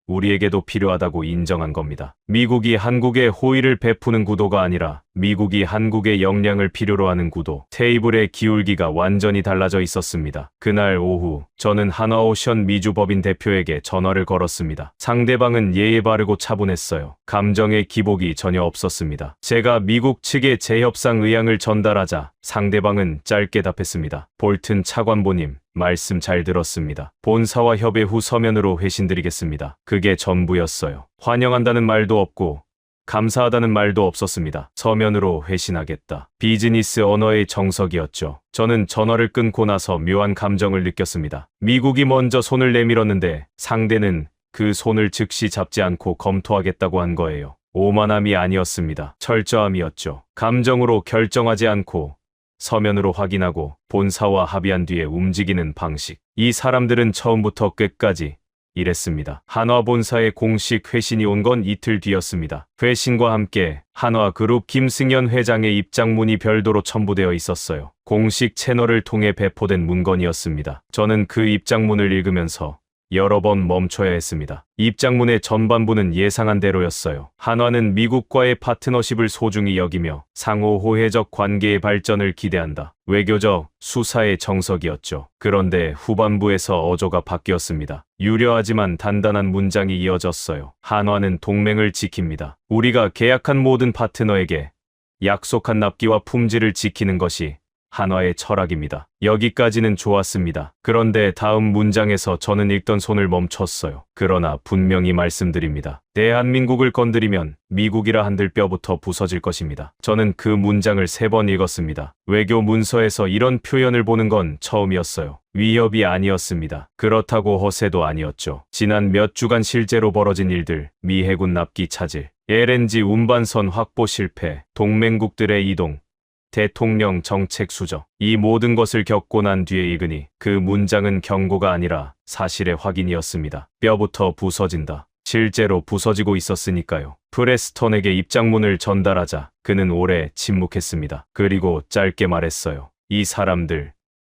우리에게도 필요하다고 인정한 겁니다. 미국이 한국에 호의를 베푸는 구도가 아니라 미국이 한국의 역량을 필요로 하는 구도. 테이블의 기울기가 완전히 달라져 있었습니다. 그날 오후 저는 한화오션 미주법인 대표에게 전화를 걸었습니다. 상대방은 예의 바르고 차분했어요. 감정의 기복이 전혀 없었습니다. 제가 미국 측에 재협상 의향을 전달하자 상대방은 짧게 답했습니다. 볼튼 차관보님, 말씀 잘 들었습니다. 본사와 협의 후 서면으로 회신드리겠습니다. 그게 전부였어요. 환영한다는 말도 없고 감사하다는 말도 없었습니다. 서면으로 회신하겠다. 비즈니스 언어의 정석이었죠. 저는 전화를 끊고 나서 묘한 감정을 느꼈습니다. 미국이 먼저 손을 내밀었는데 상대는 그 손을 즉시 잡지 않고 검토하겠다고 한 거예요. 오만함이 아니었습니다. 철저함이었죠. 감정으로 결정하지 않고 서면으로 확인하고 본사와 합의한 뒤에 움직이는 방식. 이 사람들은 처음부터 끝까지 이랬습니다. 한화 본사의 공식 회신이 온 건 이틀 뒤였습니다. 회신과 함께 한화그룹 김승현 회장의 입장문이 별도로 첨부되어 있었어요. 공식 채널을 통해 배포된 문건이었습니다. 저는 그 입장문을 읽으면서 여러 번 멈춰야 했습니다. 입장문의 전반부는 예상한 대로였어요. 한화는 미국과의 파트너십을 소중히 여기며 상호 호혜적 관계의 발전을 기대한다. 외교적, 수사의 정석이었죠. 그런데 후반부에서 어조가 바뀌었습니다. 유려하지만 단단한 문장이 이어졌어요. 한화는 동맹을 지킵니다. 우리가 계약한 모든 파트너에게 약속한 납기와 품질을 지키는 것이 한화의 철학입니다. 여기까지는 좋았습니다. 그런데 다음 문장에서 저는 읽던 손을 멈췄어요. 그러나 분명히 말씀드립니다. 대한민국을 건드리면 미국이라 한들 뼈부터 부서질 것입니다. 저는 그 문장을 3번 읽었습니다. 외교 문서에서 이런 표현을 보는 건 처음이었어요. 위협이 아니었습니다. 그렇다고 허세도 아니었죠. 지난 몇 주간 실제로 벌어진 일들, 미 해군 납기 차질, LNG 운반선 확보 실패, 동맹국들의 이동, 대통령 정책 수정, 이 모든 것을 겪고 난 뒤에 읽으니 그 문장은 경고가 아니라 사실의 확인이었습니다. 뼈부터 부서진다. 실제로 부서지고 있었으니까요. 프레스턴에게 입장문을 전달하자 그는 오래 침묵했습니다. 그리고 짧게 말했어요. 이 사람들,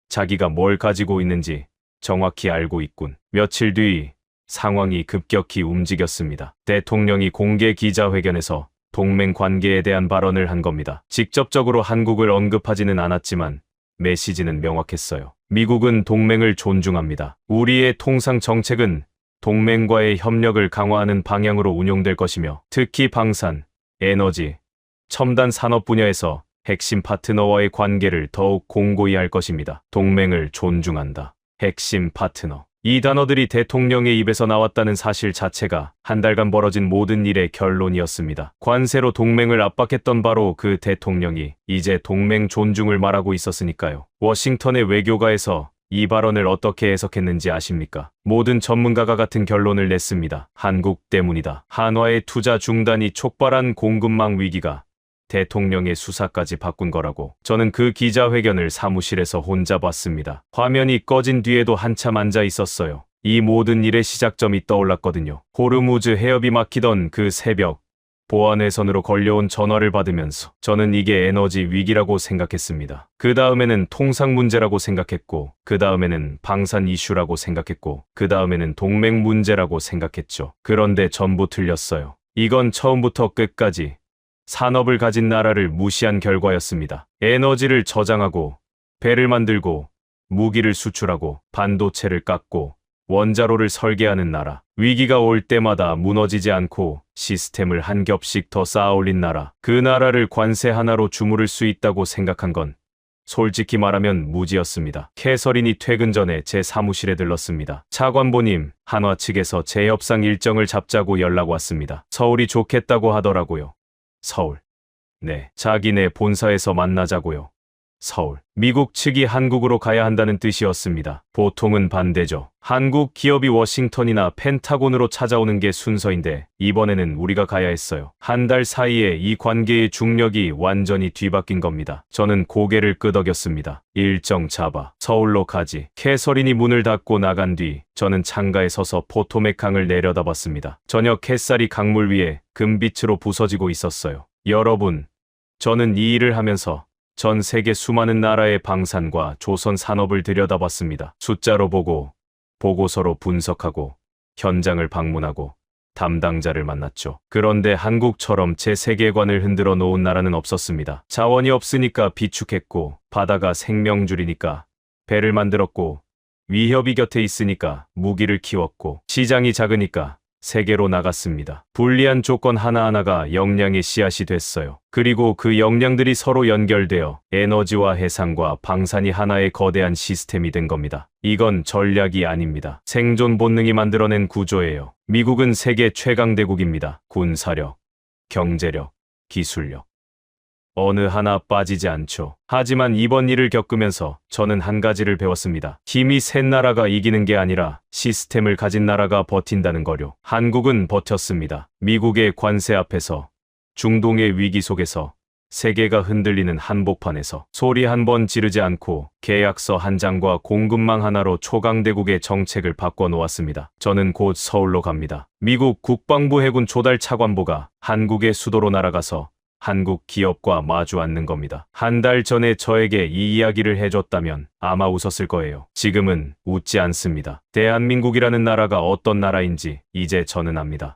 자기가 뭘 가지고 있는지 정확히 알고 있군. 며칠 뒤 상황이 급격히 움직였습니다. 대통령이 공개 기자회견에서 동맹 관계에 대한 발언을 한 겁니다. 직접적으로 한국을 언급하지는 않았지만 메시지는 명확했어요. 미국은 동맹을 존중합니다. 우리의 통상 정책은 동맹과의 협력을 강화하는 방향으로 운용될 것이며 특히 방산, 에너지, 첨단 산업 분야에서 핵심 파트너와의 관계를 더욱 공고히 할 것입니다. 동맹을 존중한다. 핵심 파트너. 이 단어들이 대통령의 입에서 나왔다는 사실 자체가 한 달간 벌어진 모든 일의 결론이었습니다. 관세로 동맹을 압박했던 바로 그 대통령이 이제 동맹 존중을 말하고 있었으니까요. 워싱턴의 외교가에서 이 발언을 어떻게 해석했는지 아십니까? 모든 전문가가 같은 결론을 냈습니다. 한국 때문이다. 한화의 투자 중단이 촉발한 공급망 위기가 대통령의 수사까지 바꾼 거라고. 저는 그 기자회견을 사무실에서 혼자 봤습니다. 화면이 꺼진 뒤에도 한참 앉아 있었어요. 이 모든 일의 시작점이 떠올랐거든요. 호르무즈 해협이 막히던 그 새벽, 보안회선으로 걸려온 전화를 받으면서 저는 이게 에너지 위기라고 생각했습니다. 그 다음에는 통상 문제라고 생각했고, 그 다음에는 방산 이슈라고 생각했고, 그 다음에는 동맹 문제라고 생각했죠. 그런데 전부 틀렸어요. 이건 처음부터 끝까지 산업을 가진 나라를 무시한 결과였습니다. 에너지를 저장하고, 배를 만들고, 무기를 수출하고, 반도체를 깎고, 원자로를 설계하는 나라. 위기가 올 때마다 무너지지 않고 시스템을 한 겹씩 더 쌓아 올린 나라. 그 나라를 관세 하나로 주무를 수 있다고 생각한 건 솔직히 말하면 무지였습니다. 캐서린이 퇴근 전에 제 사무실에 들렀습니다. 차관보님, 한화 측에서 재협상 일정을 잡자고 연락 왔습니다. 서울이 좋겠다고 하더라고요. 서울. 네, 자기네 본사에서 만나자고요. 서울. 미국 측이 한국으로 가야 한다는 뜻이었습니다. 보통은 반대죠. 한국 기업이 워싱턴이나 펜타곤으로 찾아오는 게 순서인데 이번에는 우리가 가야 했어요. 한 달 사이에 이 관계의 중력이 완전히 뒤바뀐 겁니다. 저는 고개를 끄덕였습니다. 일정 잡아. 서울로 가지. 캐서린이 문을 닫고 나간 뒤 저는 창가에 서서 포토맥 강을 내려다봤습니다. 저녁 햇살이 강물 위에 금빛으로 부서지고 있었어요. 여러분, 저는 이 일을 하면서 전 세계 수많은 나라의 방산과 조선 산업을 들여다봤습니다. 숫자로 보고, 보고서로 분석하고, 현장을 방문하고, 담당자를 만났죠. 그런데 한국처럼 제 세계관을 흔들어 놓은 나라는 없었습니다. 자원이 없으니까 비축했고, 바다가 생명줄이니까 배를 만들었고, 위협이 곁에 있으니까 무기를 키웠고, 시장이 작으니까 세계로 나갔습니다. 불리한 조건 하나하나가 역량의 씨앗이 됐어요. 그리고 그 역량들이 서로 연결되어 에너지와 해상과 방산이 하나의 거대한 시스템이 된 겁니다. 이건 전략이 아닙니다. 생존 본능이 만들어낸 구조예요. 미국은 세계 최강대국입니다. 군사력, 경제력, 기술력. 어느 하나 빠지지 않죠. 하지만 이번 일을 겪으면서 저는 한 가지를 배웠습니다. 힘이 센 나라가 이기는 게 아니라 시스템을 가진 나라가 버틴다는 거요. 한국은 버텼습니다. 미국의 관세 앞에서, 중동의 위기 속에서, 세계가 흔들리는 한복판에서 소리 한 번 지르지 않고 계약서 한 장과 공급망 하나로 초강대국의 정책을 바꿔놓았습니다. 저는 곧 서울로 갑니다. 미국 국방부 해군 조달 차관보가 한국의 수도로 날아가서 한국 기업과 마주 앉는 겁니다. 한 달 전에 저에게 이 이야기를 해줬다면 아마 웃었을 거예요. 지금은 웃지 않습니다. 대한민국이라는 나라가 어떤 나라인지 이제 저는 압니다.